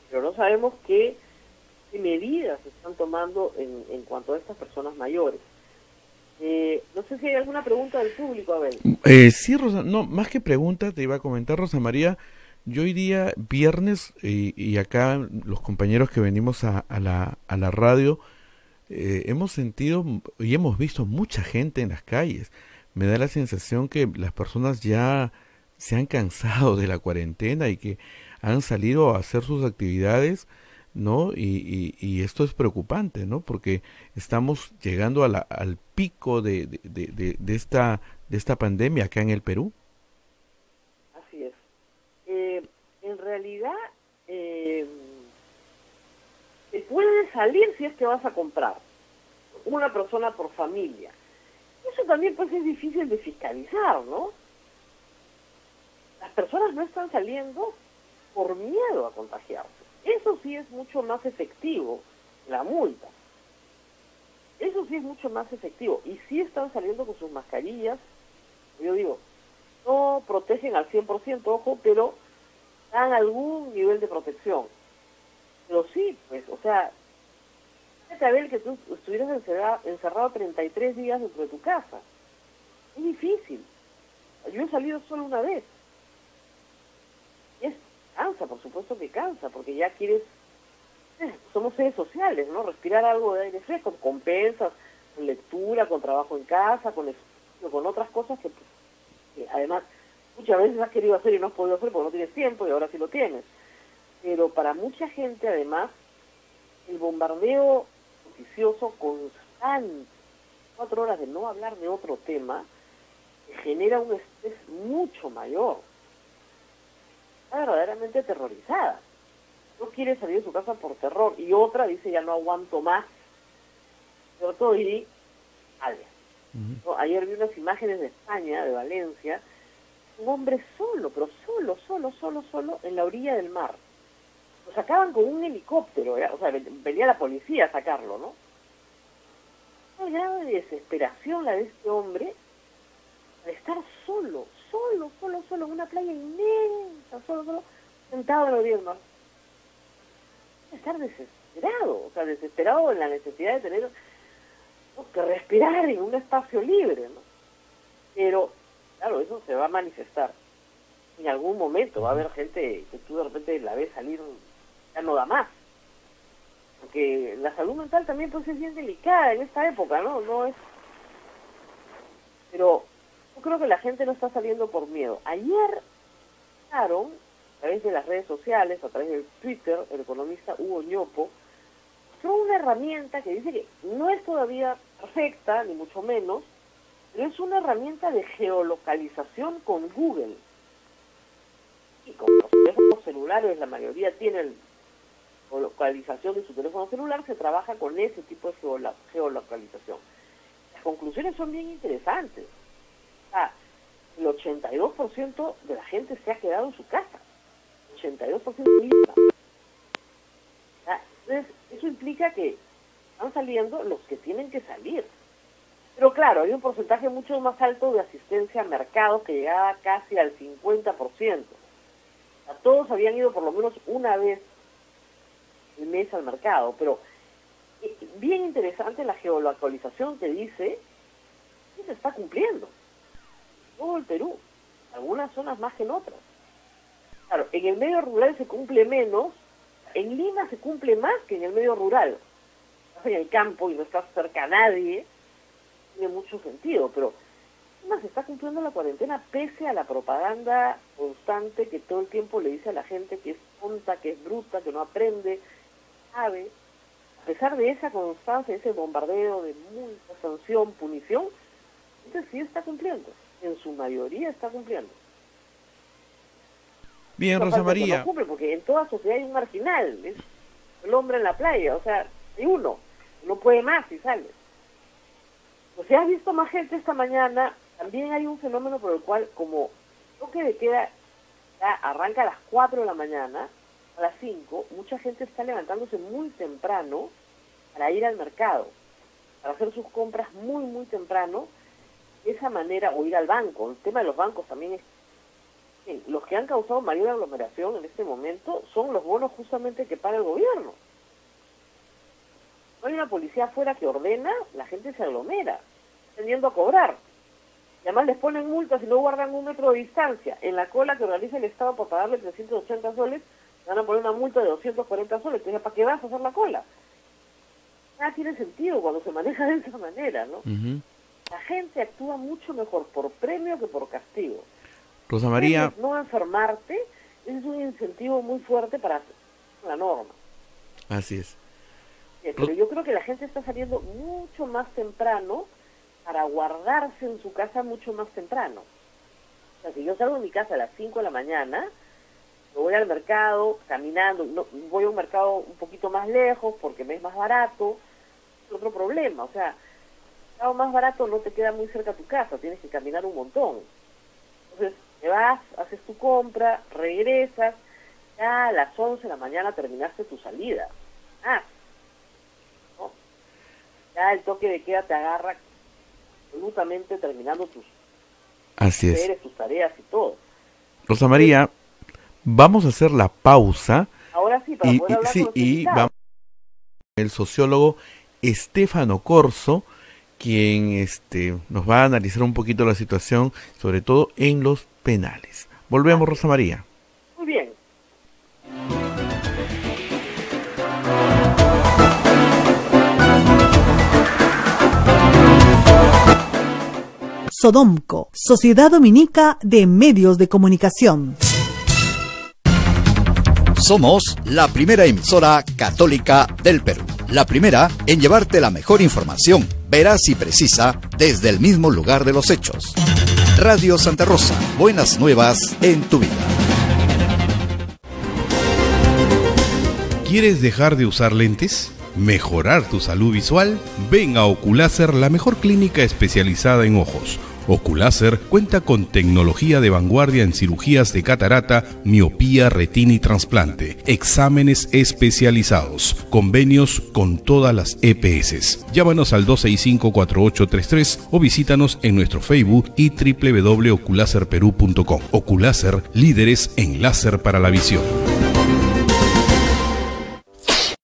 Pero no sabemos qué medidas se están tomando en cuanto a estas personas mayores. No sé si hay alguna pregunta del público, Abel. Sí, Rosa, no, más que pregunta, te iba a comentar, Rosa María, yo hoy día, viernes, y acá los compañeros que venimos a la radio, hemos sentido y hemos visto mucha gente en las calles. Me da la sensación que las personas ya se han cansado de la cuarentena y que han salido a hacer sus actividades, ¿no? Y esto es preocupante, ¿no? Porque estamos llegando al pico de esta pandemia acá en el Perú. Así es. En realidad, se puede salir si es que vas a comprar. Una persona por familia. Eso también pues es difícil de fiscalizar, ¿no? Las personas no están saliendo por miedo a contagiarse. Eso sí es mucho más efectivo, la multa. Eso sí es mucho más efectivo. Y sí están saliendo con sus mascarillas. Yo digo, no protegen al 100%, ojo, pero dan algún nivel de protección. Pero sí, pues, o sea, fíjate, Abel, que tú estuvieras encerrado 33 días dentro de tu casa. Es difícil. Yo he salido solo una vez. Y cansa, por supuesto que cansa, porque ya quieres... somos seres sociales, ¿no? Respirar algo de aire fresco, compensas, con lectura, con trabajo en casa, con otras cosas que además muchas veces has querido hacer y no has podido hacer porque no tienes tiempo y ahora sí lo tienes. Pero para mucha gente, además, el bombardeo noticioso constante, 4 horas de no hablar de otro tema, genera un estrés mucho mayor. está verdaderamente aterrorizada. No quiere salir de su casa por terror. Y otra dice, ya no aguanto más. ¿Cierto? Y vale. ¿No? Ayer vi unas imágenes de España, de Valencia, un hombre solo, pero solo, en la orilla del mar. Lo sacaban con un helicóptero, o sea, venía la policía a sacarlo, ¿no? Una grado de desesperación la de este hombre, de estar solo, en una playa inmensa, solo, sentado en la orilla del mar. Estar desesperado en la necesidad de tener que respirar en un espacio libre, ¿no? Pero, claro, eso se va a manifestar. En algún momento va a haber gente que tú de repente la ves salir, ya no da más. Porque la salud mental también pues es bien delicada en esta época, ¿no? No es... Pero yo creo que la gente no está saliendo por miedo. Ayer, a través de las redes sociales, a través del Twitter, el economista Hugo Ñopo, mostró una herramienta que dice que no es todavía perfecta, ni mucho menos, pero es una herramienta de geolocalización con Google. Y como los teléfonos celulares, la mayoría tienen geolocalización de su teléfono celular, se trabaja con ese tipo de geolocalización. Las conclusiones son bien interesantes. O sea, el 82% de la gente se ha quedado en su casa. 82% misma. Entonces, eso implica que están saliendo los que tienen que salir. Pero claro, hay un porcentaje mucho más alto de asistencia a mercados que llegaba casi al 50%. O sea, todos habían ido por lo menos una vez al mes al mercado, pero bien interesante la geolocalización que dice que se está cumpliendo. Todo el Perú, algunas zonas más que en otras. Claro, en el medio rural se cumple menos, en Lima se cumple más que en el medio rural. Estás en el campo y no estás cerca a nadie, tiene mucho sentido, pero Lima se está cumpliendo la cuarentena pese a la propaganda constante que todo el tiempo le dice a la gente que es tonta, que es bruta, que no aprende, sabe. A pesar de esa constancia, ese bombardeo de multa, sanción, punición, entonces sí está cumpliendo, en su mayoría está cumpliendo. Bien, Rosa María. No cumple, porque en toda sociedad hay un marginal, es el hombre en la playa, o sea, hay uno, no puede más y sale. O sea, has visto más gente esta mañana, también hay un fenómeno por el cual, como toque de queda ya arranca a las 4 de la mañana, a las 5, mucha gente está levantándose muy temprano para ir al mercado, para hacer sus compras muy temprano, de esa manera, o ir al banco. El tema de los bancos también es... Los que han causado mayor aglomeración en este momento son los bonos justamente que paga el gobierno. No hay una policía afuera que ordena, la gente se aglomera, tendiendo a cobrar. Y además les ponen multas si no guardan 1 metro de distancia. En la cola que organiza el Estado por pagarle 380 soles, van a poner una multa de 240 soles. Entonces, ¿para qué vas a hacer la cola? Nada tiene sentido cuando se maneja de esa manera, ¿no? La gente actúa mucho mejor por premio que por castigo. Rosa María, no enfermarte es un incentivo muy fuerte para la norma. Así es. Pero yo creo que la gente está saliendo mucho más temprano para guardarse en su casa mucho más temprano. O sea, si yo salgo de mi casa a las 5 de la mañana, me voy al mercado caminando, no, voy a un mercado un poquito más lejos porque me es más barato, es otro problema. O sea, el mercado más barato no te queda muy cerca de tu casa, tienes que caminar un montón. Entonces, te vas, haces tu compra, regresas, ya a las 11 de la mañana terminaste tu salida. ¿No? Ya el toque de queda te agarra absolutamente terminando tus deberes, tus tareas y todo. Rosa María, vamos a hacer la pausa. Ahora sí, para poder hablar con los invitados. Vamos con el sociólogo Stefano Corso, quien nos va a analizar un poquito la situación, sobre todo en los penales. Volvemos, Rosa María. Muy bien. Sodomco, Sociedad Dominica de Medios de Comunicación. Somos la primera emisora católica del Perú. La primera en llevarte la mejor información, veraz y precisa, desde el mismo lugar de los hechos. Radio Santa Rosa, buenas nuevas en tu vida. ¿Quieres dejar de usar lentes? ¿Mejorar tu salud visual? Ven a Oculáser, la mejor clínica especializada en ojos. Oculáser cuenta con tecnología de vanguardia en cirugías de catarata, miopía, retina y trasplante, exámenes especializados, convenios con todas las EPS. Llámanos al 265-4833 o visítanos en nuestro Facebook y www.oculaserperú.com. Oculáser, líderes en láser para la visión.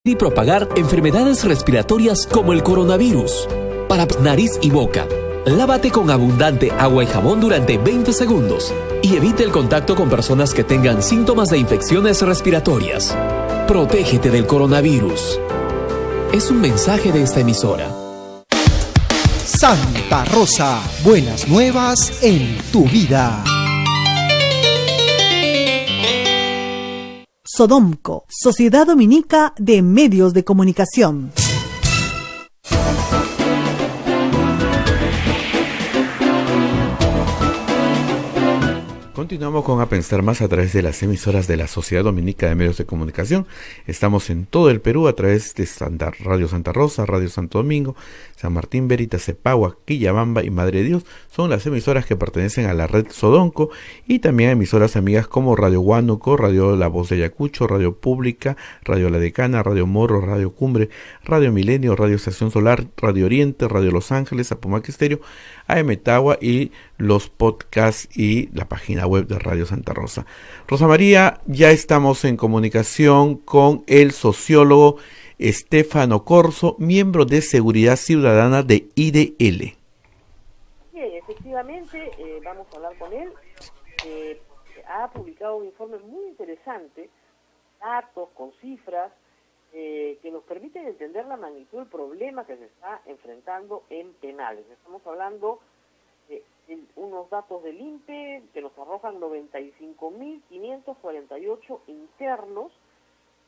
Y propagar enfermedades respiratorias como el coronavirus. Para nariz y boca, lávate con abundante agua y jabón durante 20 segundos y evite el contacto con personas que tengan síntomas de infecciones respiratorias. Protégete del coronavirus. Es un mensaje de esta emisora. Santa Rosa, buenas nuevas en tu vida. Sodomco, Sociedad Dominica de Medios de Comunicación. Continuamos con A Pensar Más a través de las emisoras de la Sociedad Dominica de Medios de Comunicación. Estamos en todo el Perú a través de Radio Santa Rosa, Radio Santo Domingo, San Martín, Veritas, Cepagua, Quillabamba y Madre de Dios. Son las emisoras que pertenecen a la red Sodomco, y también a emisoras amigas como Radio Huánuco, Radio La Voz de Ayacucho, Radio Pública, Radio La Decana, Radio Morro, Radio Cumbre, Radio Milenio, Radio Estación Solar, Radio Oriente, Radio Los Ángeles, Apumaque Estéreo, AM Tagua y los podcasts y la página web de Radio Santa Rosa. Rosa María, ya estamos en comunicación con el sociólogo Estefano Corzo, miembro de Seguridad Ciudadana de IDL. Bien, efectivamente, vamos a hablar con él. Ha publicado un informe muy interesante, datos con cifras, que nos permiten entender la magnitud del problema que se está enfrentando en penales. Estamos hablando de unos datos del INPE que nos arrojan 95.548 internos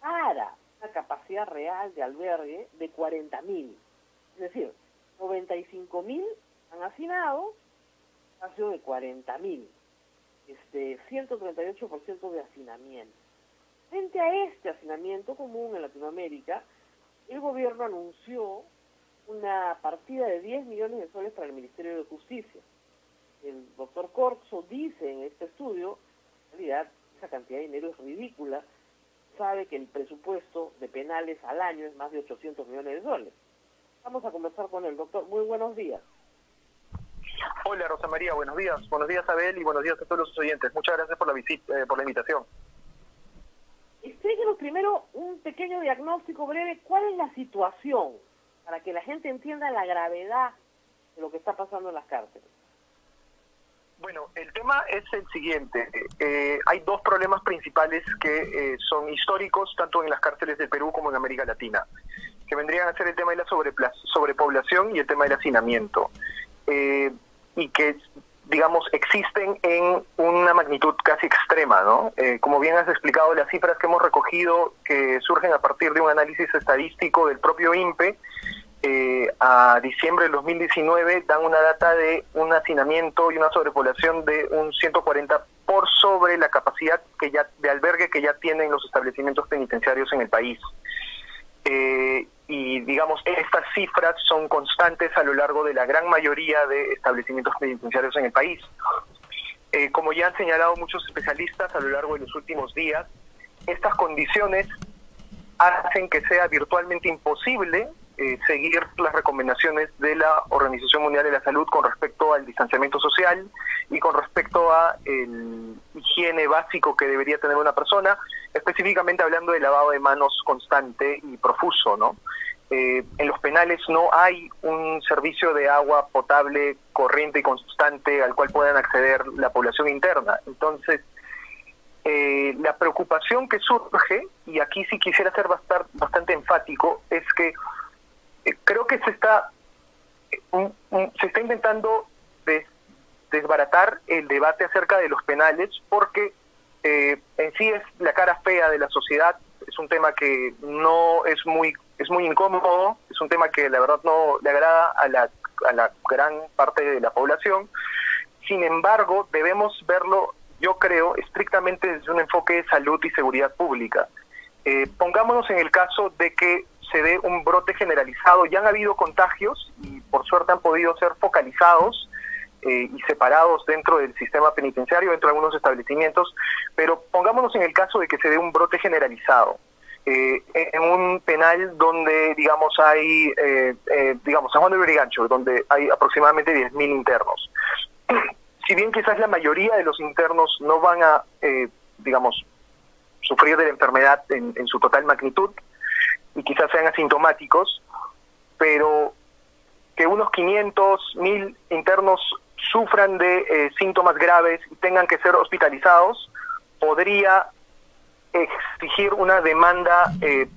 para una capacidad real de albergue de 40.000. Es decir, 95.000 han hacinado, espacio de 40.000. 138% de hacinamiento. Frente a este hacinamiento común en Latinoamérica, el gobierno anunció una partida de 10 millones de soles para el Ministerio de Justicia. El doctor Corzo dice en este estudio, en realidad esa cantidad de dinero es ridícula, sabe que el presupuesto de penales al año es más de 800 millones de soles. Vamos a conversar con el doctor. Muy buenos días. Hola Rosa María, buenos días. Buenos días Abel y buenos días a todos los oyentes. Muchas gracias por la visita, por la invitación. Explíquenos primero un pequeño diagnóstico breve. ¿Cuál es la situación para que la gente entienda la gravedad de lo que está pasando en las cárceles? Bueno, el tema es el siguiente. Hay dos problemas principales que son históricos tanto en las cárceles del Perú como en América Latina, que vendrían a ser el tema de la sobrepoblación y el tema del hacinamiento, y que, digamos, existen en una magnitud casi extrema, ¿no? Como bien has explicado, las cifras que hemos recogido, que surgen a partir de un análisis estadístico del propio INPE, a diciembre del 2019, dan una data de un hacinamiento y una sobrepoblación de un 140 por sobre la capacidad de albergue que ya tienen los establecimientos penitenciarios en el país. Y digamos, estas cifras son constantes a lo largo de la gran mayoría de establecimientos penitenciarios en el país. Como ya han señalado muchos especialistas a lo largo de los últimos días, estas condiciones hacen que sea virtualmente imposible seguir las recomendaciones de la Organización Mundial de la Salud con respecto al distanciamiento social y con respecto a el higiene básico que debería tener una persona, específicamente hablando de lavado de manos constante y profuso, ¿no? En los penales no hay un servicio de agua potable, corriente y constante al cual puedan acceder la población interna. Entonces, la preocupación que surge, y aquí sí quisiera ser bastante enfático, es que creo que se está intentando desbaratar el debate acerca de los penales, porque en sí es la cara fea de la sociedad. Es un tema que no es muy incómodo, es un tema que la verdad no le agrada a la gran parte de la población. Sin embargo, debemos verlo, yo creo, estrictamente desde un enfoque de salud y seguridad pública. Pongámonos en el caso de que se dé un brote generalizado. Ya han habido contagios y por suerte han podido ser focalizados y separados dentro del sistema penitenciario, dentro de algunos establecimientos, pero pongámonos en el caso de que se dé un brote generalizado. En un penal donde, digamos, hay, San Juan de Lurigancho, donde hay aproximadamente 10.000 internos. Si bien quizás la mayoría de los internos no van a, sufrir de la enfermedad en su total magnitud, y quizás sean asintomáticos, pero que unos 500.000 internos sufran de síntomas graves y tengan que ser hospitalizados, podría exigir una demanda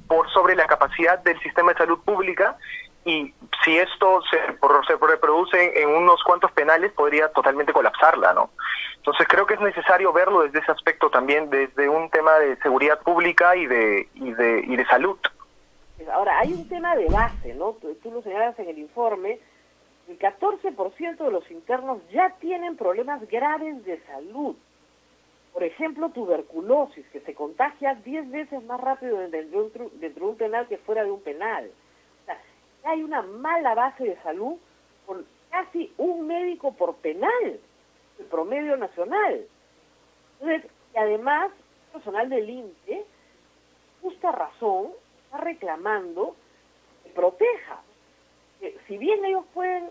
por sobre la capacidad del sistema de salud pública, y si esto se reproduce en unos cuantos penales, podría totalmente colapsarla, ¿no? Entonces creo que es necesario verlo desde ese aspecto también, desde un tema de seguridad pública y de salud. Ahora, hay un tema de base, ¿no? Tú lo señalas en el informe, el 14% de los internos ya tienen problemas graves de salud. Por ejemplo, tuberculosis, que se contagia 10 veces más rápido dentro de un penal que fuera de un penal. O sea, hay una mala base de salud con casi un médico por penal, el promedio nacional. Entonces, y además, el personal del INPE, justa razón, está reclamando que proteja. Si bien ellos pueden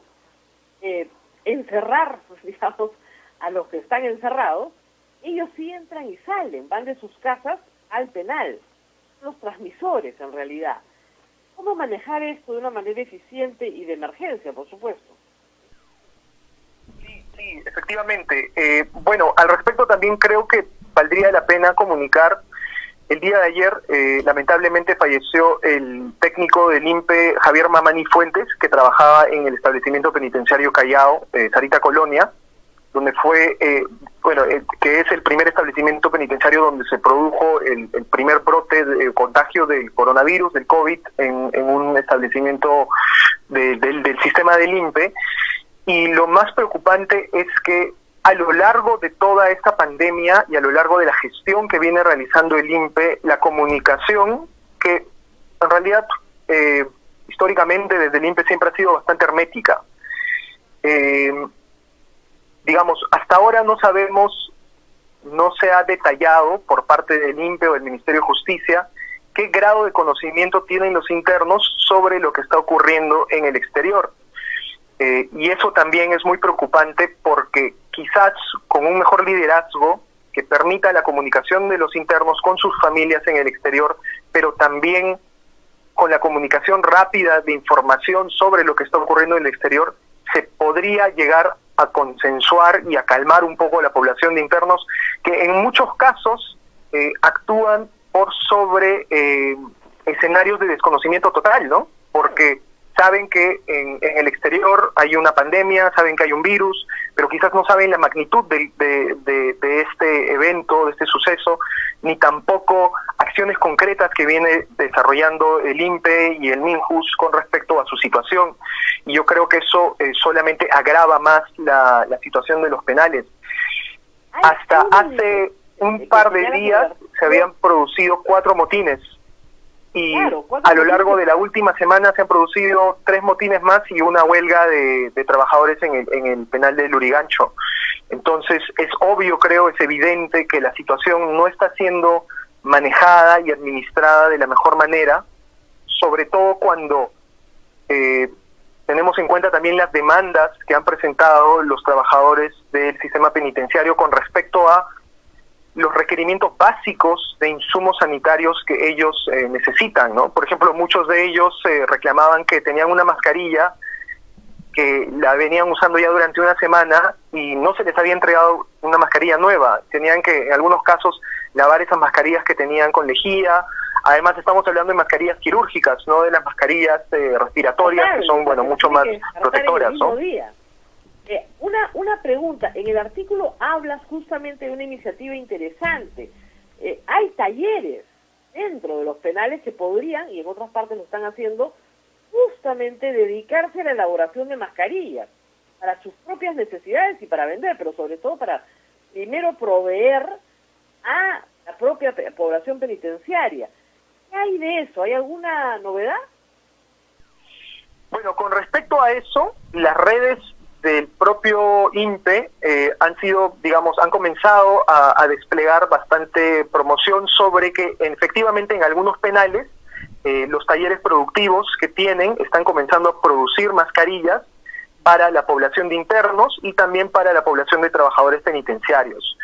encerrar, digamos, a los que están encerrados, ellos sí entran y salen, van de sus casas al penal. Son los transmisores, en realidad. ¿Cómo manejar esto de una manera eficiente y de emergencia, por supuesto? Sí, efectivamente. Bueno, al respecto también creo que valdría la pena comunicar. El día de ayer, lamentablemente, falleció el técnico del INPE, Javier Mamani Fuentes, que trabajaba en el establecimiento penitenciario Callao, Sarita Colonia, donde fue, que es el primer establecimiento penitenciario donde se produjo el primer brote de contagio del coronavirus, del COVID, en un establecimiento del sistema del INPE. Y lo más preocupante es que a lo largo de toda esta pandemia y a lo largo de la gestión que viene realizando el INPE, la comunicación, que en realidad históricamente desde el INPE siempre ha sido bastante hermética. Hasta ahora no sabemos, no se ha detallado por parte del INPE o del Ministerio de Justicia qué grado de conocimiento tienen los internos sobre lo que está ocurriendo en el exterior. Y eso también es muy preocupante porque quizás con un mejor liderazgo que permita la comunicación de los internos con sus familias en el exterior, pero también con la comunicación rápida de información sobre lo que está ocurriendo en el exterior, se podría llegar a consensuar y a calmar un poco a la población de internos que en muchos casos actúan por sobre escenarios de desconocimiento total, ¿no? Porque saben que en el exterior hay una pandemia, saben que hay un virus, pero quizás no saben la magnitud de este evento, de este suceso, ni tampoco acciones concretas que viene desarrollando el INPE y el MINJUS con respecto a su situación. Y yo creo que eso solamente agrava más la situación de los penales. Hasta hace un par de días se habían producido 4 motines. Y a lo largo de la última semana se han producido 3 motines más y una huelga de trabajadores en el penal de Lurigancho. Entonces es obvio, creo, es evidente que la situación no está siendo manejada y administrada de la mejor manera, sobre todo cuando tenemos en cuenta también las demandas que han presentado los trabajadores del sistema penitenciario con respecto a los requerimientos básicos de insumos sanitarios que ellos necesitan, ¿no? Por ejemplo, muchos de ellos reclamaban que tenían una mascarilla que la venían usando ya durante una semana y no se les había entregado una mascarilla nueva. Tenían que, en algunos casos, lavar esas mascarillas que tenían con lejía. Además, estamos hablando de mascarillas quirúrgicas, no de las mascarillas respiratorias, que son, mucho más protectoras, ¿no? Una pregunta, en el artículo hablas justamente de una iniciativa interesante. Hay talleres dentro de los penales que podrían, y en otras partes lo están haciendo, justamente dedicarse a la elaboración de mascarillas para sus propias necesidades y para vender, pero sobre todo para primero proveer a la propia población penitenciaria. ¿Qué hay de eso? ¿Hay alguna novedad? Bueno, con respecto a eso, las redes del propio INPE han comenzado a desplegar bastante promoción sobre que efectivamente en algunos penales los talleres productivos que tienen están comenzando a producir mascarillas para la población de internos y también para la población de trabajadores penitenciarios.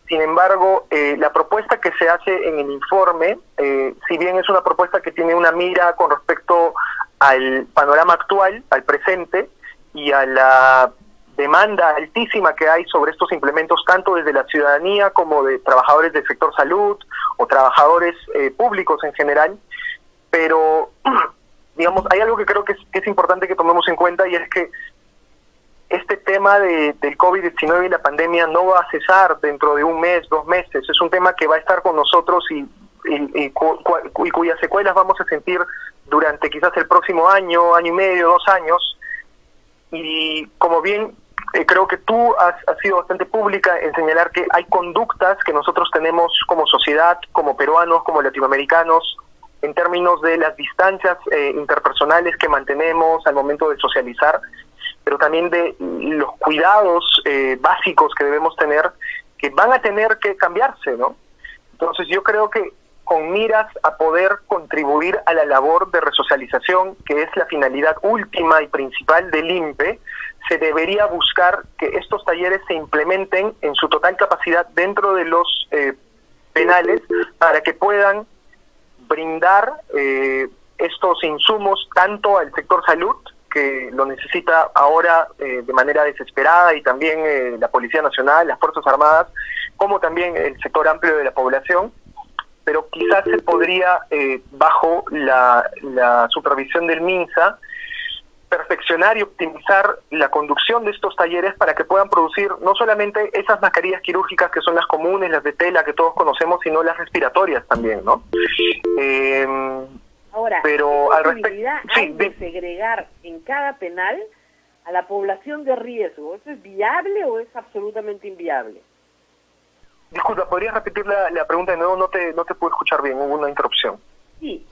Sin embargo, la propuesta que se hace en el informe, si bien es una propuesta que tiene una mira con respecto al panorama actual, al presente, y a la demanda altísima que hay sobre estos implementos, tanto desde la ciudadanía como de trabajadores del sector salud o trabajadores públicos en general, pero, digamos, hay algo que creo que es importante que tomemos en cuenta, y es que este tema del COVID-19 y la pandemia no va a cesar dentro de un mes, 2 meses. Es un tema que va a estar con nosotros y cuyas secuelas vamos a sentir durante quizás el próximo año, año y medio, 2 años. Y como bien creo que tú has sido bastante pública en señalar que hay conductas que nosotros tenemos como sociedad, como peruanos, como latinoamericanos, en términos de las distancias interpersonales que mantenemos al momento de socializar, pero también de los cuidados básicos que debemos tener, que van a tener que cambiarse, ¿no? Entonces yo creo que con miras a poder contribuir a la labor de resocialización, que es la finalidad última y principal del INPE, se debería buscar que estos talleres se implementen en su total capacidad dentro de los penales para que puedan brindar estos insumos tanto al sector salud, que lo necesita ahora de manera desesperada, y también la Policía Nacional, las Fuerzas Armadas, como también el sector amplio de la población, pero quizás se podría, bajo la supervisión del MINSA, perfeccionar y optimizar la conducción de estos talleres para que puedan producir no solamente esas mascarillas quirúrgicas que son las comunes, las de tela que todos conocemos, sino las respiratorias también, ¿no? Ahora, pero al respecto, hay de segregar en cada penal a la población de riesgo. ¿Eso es viable o es absolutamente inviable? Disculpa, ¿podrías repetir la pregunta de nuevo? No te pude escuchar bien, hubo una interrupción. Sí,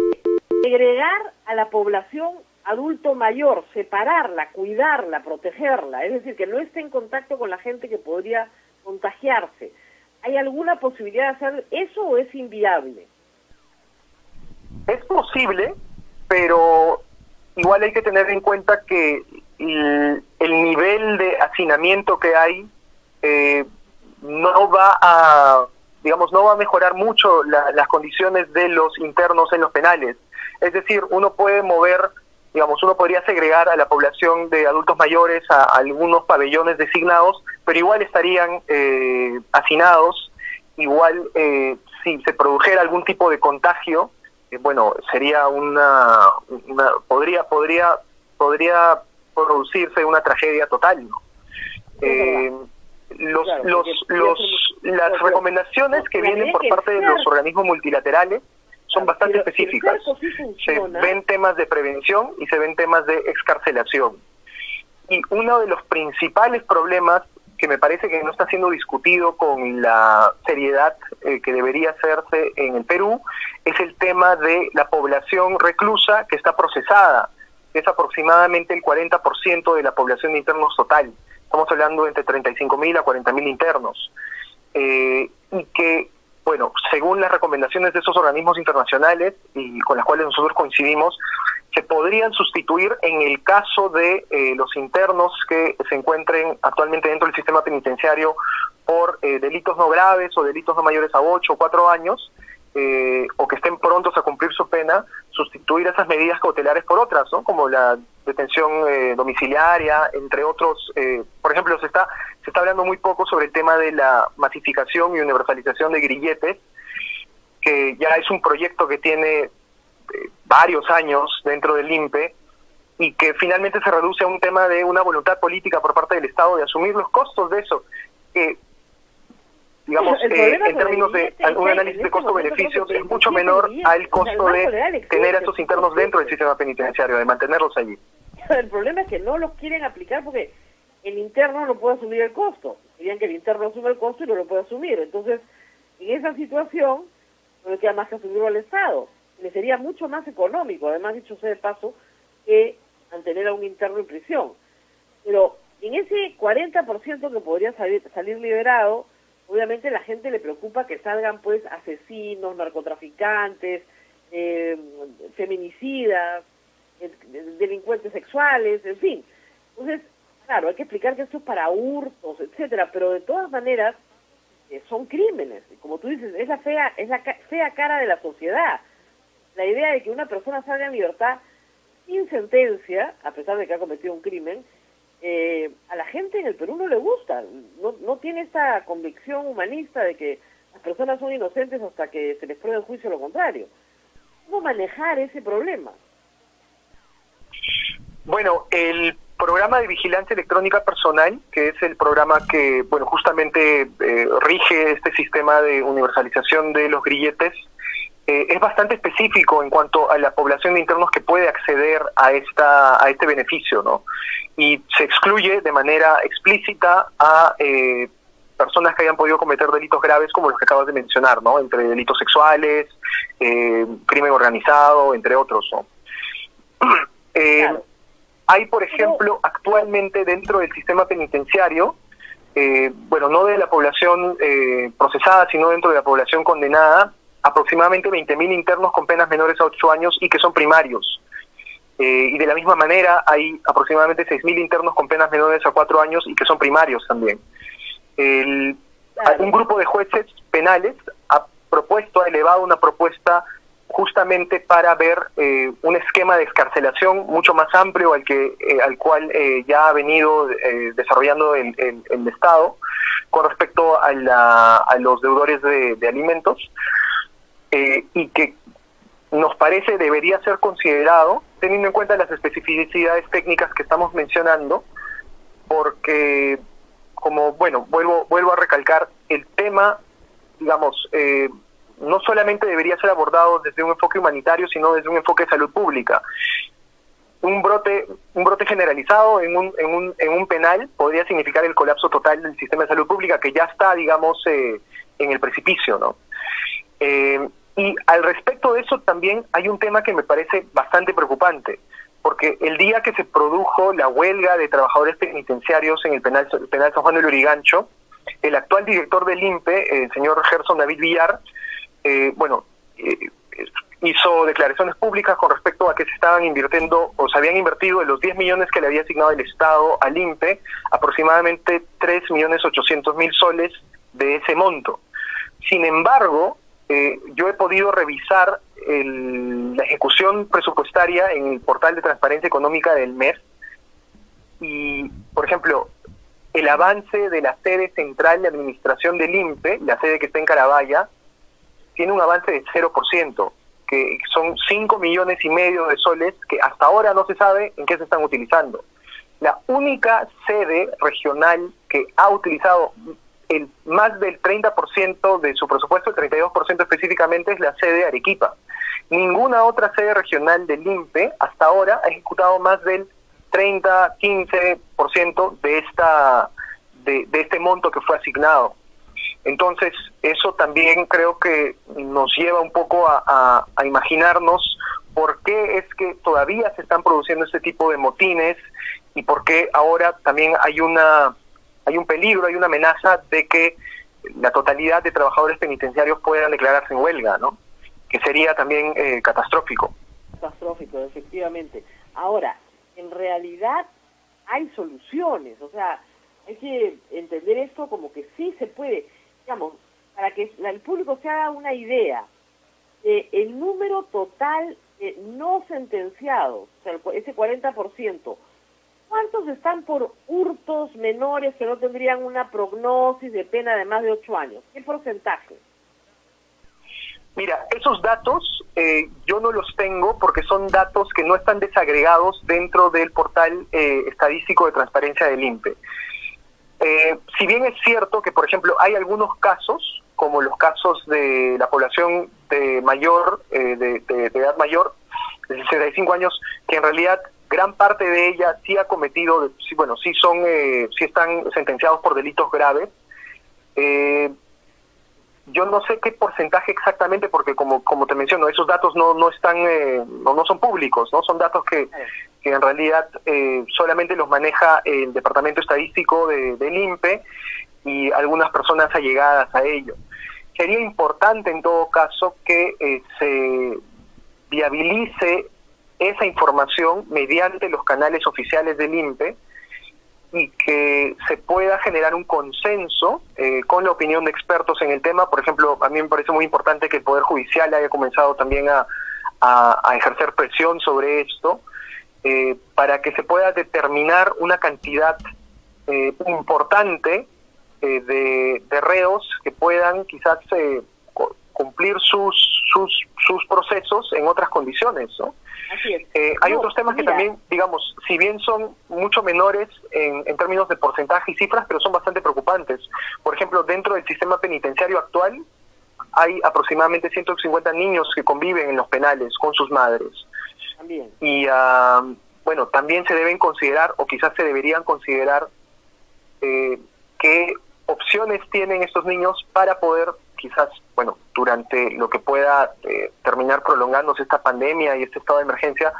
segregar a la población adulto mayor, separarla, cuidarla, protegerla, es decir, que no esté en contacto con la gente que podría contagiarse. ¿Hay alguna posibilidad de hacer eso o es inviable? Es posible, pero igual hay que tener en cuenta que el nivel de hacinamiento que hay no va a mejorar mucho las condiciones de los internos en los penales. Es decir, uno podría segregar a la población de adultos mayores a algunos pabellones designados, pero igual estarían hacinados. Igual si se produjera algún tipo de contagio, sería podría producirse una tragedia total, ¿no? Las recomendaciones que vienen por parte de los organismos multilaterales son bastante específicas. Se ven temas de prevención y se ven temas de excarcelación. Y uno de los principales problemas que me parece que no está siendo discutido con la seriedad que debería hacerse en el Perú es el tema de la población reclusa que está procesada. Es aproximadamente el 40% de la población de internos total. Estamos hablando de entre 35.000 a 40.000 internos. Y que, según las recomendaciones de esos organismos internacionales y con las cuales nosotros coincidimos, se podrían sustituir en el caso de los internos que se encuentren actualmente dentro del sistema penitenciario por delitos no graves o delitos no mayores a 8 o 4 años, o que estén prontos a cumplir su pena, sustituir esas medidas cautelares por otras, ¿no? Como la detención domiciliaria, entre otros. Por ejemplo, se está hablando muy poco sobre el tema de la masificación y universalización de grilletes, que ya es un proyecto que tiene varios años dentro del INPE y que finalmente se reduce a un tema de una voluntad política por parte del Estado de asumir los costos de eso. En términos de un análisis de costo-beneficio, es mucho menor al costo de tener a estos internos dentro del sistema penitenciario, de mantenerlos allí. El problema es que no los quieren aplicar porque el interno no puede asumir el costo. Querían que el interno asuma el costo y no lo puede asumir. Entonces, en esa situación, no le queda más que asumirlo al Estado. le sería mucho más económico, además dicho sea de paso, que mantener a un interno en prisión. Pero en ese 40% que podría salir liberado, obviamente la gente le preocupa que salgan pues asesinos, narcotraficantes, feminicidas, delincuentes sexuales, en fin. Entonces, claro, hay que explicar que esto es para hurtos, etcétera, pero de todas maneras son crímenes. Como tú dices, es la fea cara de la sociedad. La idea de que una persona salga en libertad sin sentencia, a pesar de que ha cometido un crimen, a la gente en el Perú no le gusta, no tiene esta convicción humanista de que las personas son inocentes hasta que se les pruebe en juicio lo contrario. ¿Cómo manejar ese problema? Bueno, el programa de vigilancia electrónica personal, que es el programa que, bueno, justamente rige este sistema de universalización de los grilletes, es bastante específico en cuanto a la población de internos que puede acceder a este beneficio, ¿no? Y se excluye de manera explícita a personas que hayan podido cometer delitos graves como los que acabas de mencionar, ¿no? Entre delitos sexuales, crimen organizado, entre otros, ¿no? Claro. Hay, por ejemplo, actualmente dentro del sistema penitenciario, bueno, no de la población procesada, sino dentro de la población condenada, aproximadamente 20.000 internos con penas menores a 8 años y que son primarios. Y de la misma manera hay aproximadamente 6.000 internos con penas menores a 4 años y que son primarios también. Un grupo de jueces penales ha elevado una propuesta justamente para ver un esquema de excarcelación mucho más amplio al cual ya ha venido desarrollando el Estado con respecto a los deudores de alimentos, y que nos parece debería ser considerado teniendo en cuenta las especificidades técnicas que estamos mencionando, porque, como, bueno, vuelvo a recalcar, el tema, digamos, no solamente debería ser abordado desde un enfoque humanitario, sino desde un enfoque de salud pública. Un brote generalizado en un penal podría significar el colapso total del sistema de salud pública, que ya está, digamos, en el precipicio, ¿no? Y al respecto de eso también hay un tema que me parece bastante preocupante, porque el día que se produjo la huelga de trabajadores penitenciarios en el penal San Juan de Lurigancho, el actual director del INPE, el señor Gerson David Villar, hizo declaraciones públicas con respecto a que se estaban invirtiendo, o se habían invertido de los 10 millones que le había asignado el Estado al INPE, aproximadamente 3.800.000 soles de ese monto. Sin embargo, yo he podido revisar la ejecución presupuestaria en el portal de transparencia económica del MES y, por ejemplo, el avance de la sede central de administración del INPE, la sede que está en Carabaya, tiene un avance de 0%, que son 5,5 millones de soles que hasta ahora no se sabe en qué se están utilizando. La única sede regional que ha utilizado más del 30% de su presupuesto, el 32% específicamente, es la sede de Arequipa. Ninguna otra sede regional del INPE hasta ahora ha ejecutado más del 30-15% de este monto que fue asignado. Entonces, eso también creo que nos lleva un poco a imaginarnos por qué es que todavía se están produciendo este tipo de motines y por qué ahora también hay un peligro, hay una amenaza de que la totalidad de trabajadores penitenciarios puedan declararse en huelga, ¿no? Que sería también catastrófico. Catastrófico, efectivamente. Ahora, en realidad hay soluciones, o sea, hay que entender esto como que sí se puede, digamos, para que el público se haga una idea, el número total no sentenciados, o sea, ese 40%, ¿cuántos están por hurtos menores que no tendrían una prognosis de pena de más de 8 años? ¿Qué porcentaje? Mira, esos datos yo no los tengo porque son datos que no están desagregados dentro del portal estadístico de transparencia del INPE. Si bien es cierto que, por ejemplo, hay algunos casos, como los casos de la población de mayor, de edad mayor, de 65 años, que en realidad gran parte de ella sí ha cometido, sí están sentenciados por delitos graves. Yo no sé qué porcentaje exactamente, porque como te menciono, esos datos no están, no son públicos, no son datos que en realidad solamente los maneja el Departamento Estadístico del INPE y algunas personas allegadas a ello. Sería importante en todo caso que se viabilice esa información mediante los canales oficiales del INPE y que se pueda generar un consenso con la opinión de expertos en el tema. Por ejemplo, a mí me parece muy importante que el Poder Judicial haya comenzado también a ejercer presión sobre esto, para que se pueda determinar una cantidad importante de reos que puedan quizás cumplir sus procesos en otras condiciones, ¿no? Así es. Hay otros temas que también, digamos, si bien son mucho menores en términos de porcentaje y cifras, pero son bastante preocupantes. Por ejemplo, dentro del sistema penitenciario actual hay aproximadamente 150 niños que conviven en los penales con sus madres. También. Y, bueno, también se deben considerar, o quizás se deberían considerar, qué opciones tienen estos niños para poder, quizás, bueno, durante lo que pueda terminar prolongándose esta pandemia y este estado de emergencia,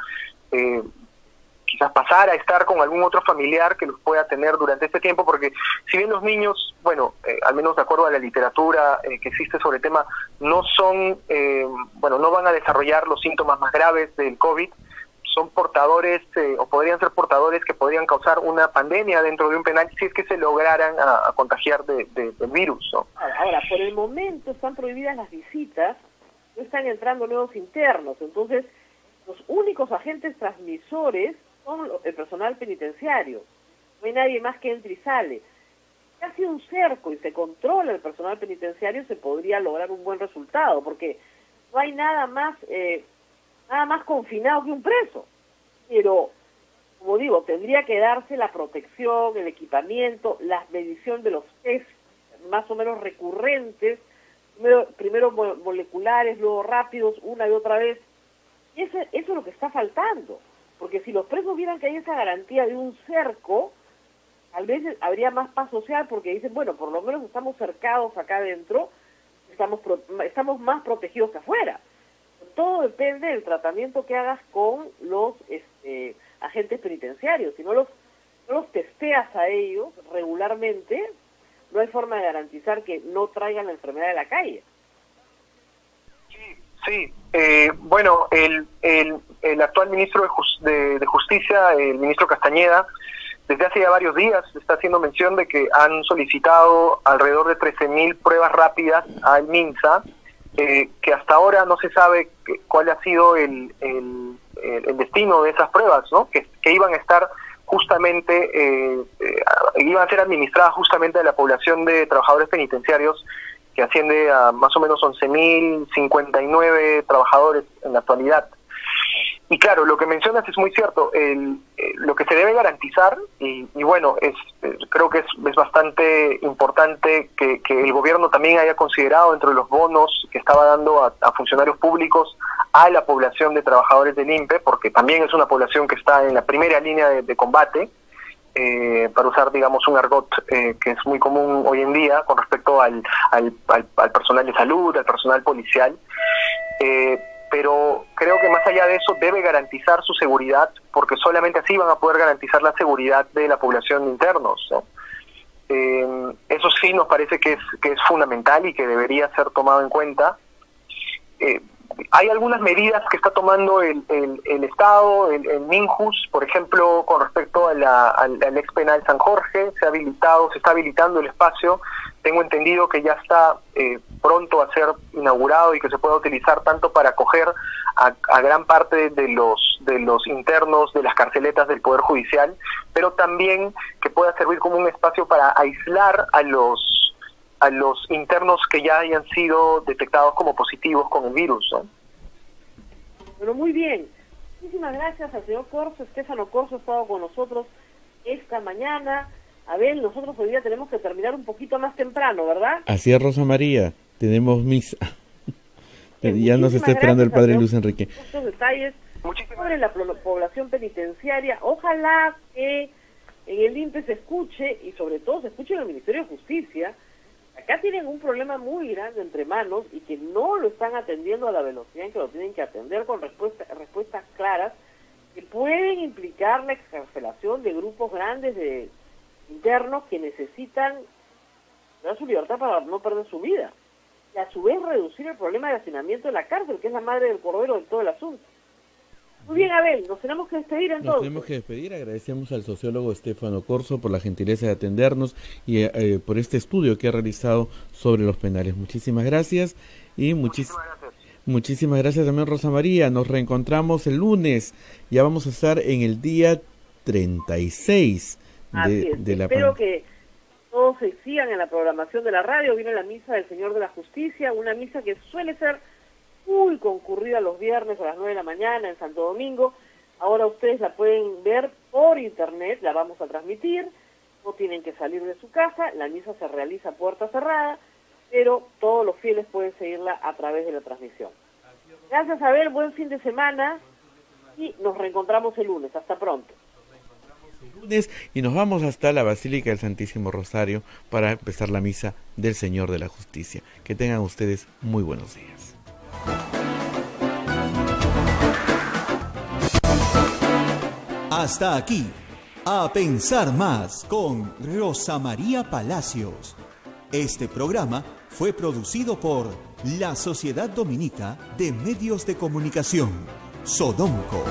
quizás pasar a estar con algún otro familiar que los pueda tener durante este tiempo, porque si bien los niños, bueno, al menos de acuerdo a la literatura que existe sobre el tema, no son, no van a desarrollar los síntomas más graves del COVID, son portadores o podrían ser portadores que podrían causar una pandemia dentro de un penal si es que se lograran a contagiar del virus, ¿no? Ahora, por el momento están prohibidas las visitas, no están entrando nuevos internos, entonces los únicos agentes transmisores son el personal penitenciario, no hay nadie más que entre y sale. Si ha sido un cerco y se controla el personal penitenciario, se podría lograr un buen resultado, porque no hay nada más confinado que un preso, pero como digo, tendría que darse la protección, el equipamiento, la medición de los test más o menos recurrentes, primero moleculares, luego rápidos, una y otra vez. Y eso es lo que está faltando, porque si los presos vieran que hay esa garantía de un cerco, tal vez habría más paz social, porque dicen, bueno, por lo menos estamos cercados acá adentro, estamos más protegidos que afuera. Todo depende del tratamiento que hagas con los agentes penitenciarios. Si no los testeas a ellos regularmente, no hay forma de garantizar que no traigan la enfermedad de la calle. Sí, bueno, el actual ministro de Justicia, el ministro Castañeda, desde hace ya varios días está haciendo mención de que han solicitado alrededor de 13.000 pruebas rápidas al MINSA, que hasta ahora no se sabe cuál ha sido el destino de esas pruebas, ¿no? Que iban a estar justamente, iban a ser administradas justamente a la población de trabajadores penitenciarios, que asciende a más o menos 11.059 trabajadores en la actualidad. Y claro, lo que mencionas es muy cierto. Lo que se debe garantizar, y bueno, creo que es bastante importante que el gobierno también haya considerado entre los bonos que estaba dando a funcionarios públicos a la población de trabajadores del INPE, porque también es una población que está en la primera línea de combate, para usar, digamos, un argot que es muy común hoy en día con respecto al personal de salud, al personal policial. Pero creo que más allá de eso debe garantizar su seguridad, porque solamente así van a poder garantizar la seguridad de la población de internos, ¿no? Eso sí nos parece que es fundamental y que debería ser tomado en cuenta. Hay algunas medidas que está tomando el Estado, el MINJUS, por ejemplo, con respecto al ex penal San Jorge. Se está habilitando el espacio. Tengo entendido que ya está pronto a ser inaugurado y que se pueda utilizar tanto para acoger a gran parte de los internos de las carceletas del Poder Judicial, pero también que pueda servir como un espacio para aislar a los internos que ya hayan sido detectados como positivos con el virus, ¿no? Pero muy bien. Muchísimas gracias al señor Corso. Estefano Corso ha estado con nosotros esta mañana. Abel, nosotros hoy día tenemos que terminar un poquito más temprano, ¿verdad? Así es, Rosa María. Tenemos misa. Ya nos está esperando el padre Luis Enrique. Estos detalles sobre la población penitenciaria. Ojalá que en el INPE se escuche, y sobre todo se escuche en el Ministerio de Justicia, Acá tienen un problema muy grande entre manos y que no lo están atendiendo a la velocidad en que lo tienen que atender, con respuestas claras que pueden implicar la excarcelación de grupos grandes de internos que necesitan dar su libertad para no perder su vida. Y a su vez reducir el problema de hacinamiento en la cárcel, que es la madre del cordero de todo el asunto. Muy bien, Abel, nos tenemos que despedir entonces. Nos tenemos que despedir, agradecemos al sociólogo Estefano Corso por la gentileza de atendernos y por este estudio que ha realizado sobre los penales. Muchísimas gracias y muchísimas gracias también, Rosa María. Nos reencontramos el lunes, ya vamos a estar en el día 36 de la Espero que todos se sigan en la programación de la radio. Viene la misa del Señor de la Justicia, una misa que suele ser muy concurrida los viernes a las 9 de la mañana en Santo Domingo. Ahora ustedes la pueden ver por internet, la vamos a transmitir, no tienen que salir de su casa, la misa se realiza a puerta cerrada, pero todos los fieles pueden seguirla a través de la transmisión. Gracias, Abel, buen fin de semana y nos reencontramos el lunes. Hasta pronto. Y nos vamos hasta la Basílica del Santísimo Rosario para empezar la misa del Señor de la Justicia. Que tengan ustedes muy buenos días. Hasta aquí, A Pensar Más con Rosa María Palacios. Este programa fue producido por la Sociedad Dominica de Medios de Comunicación, Sodomco.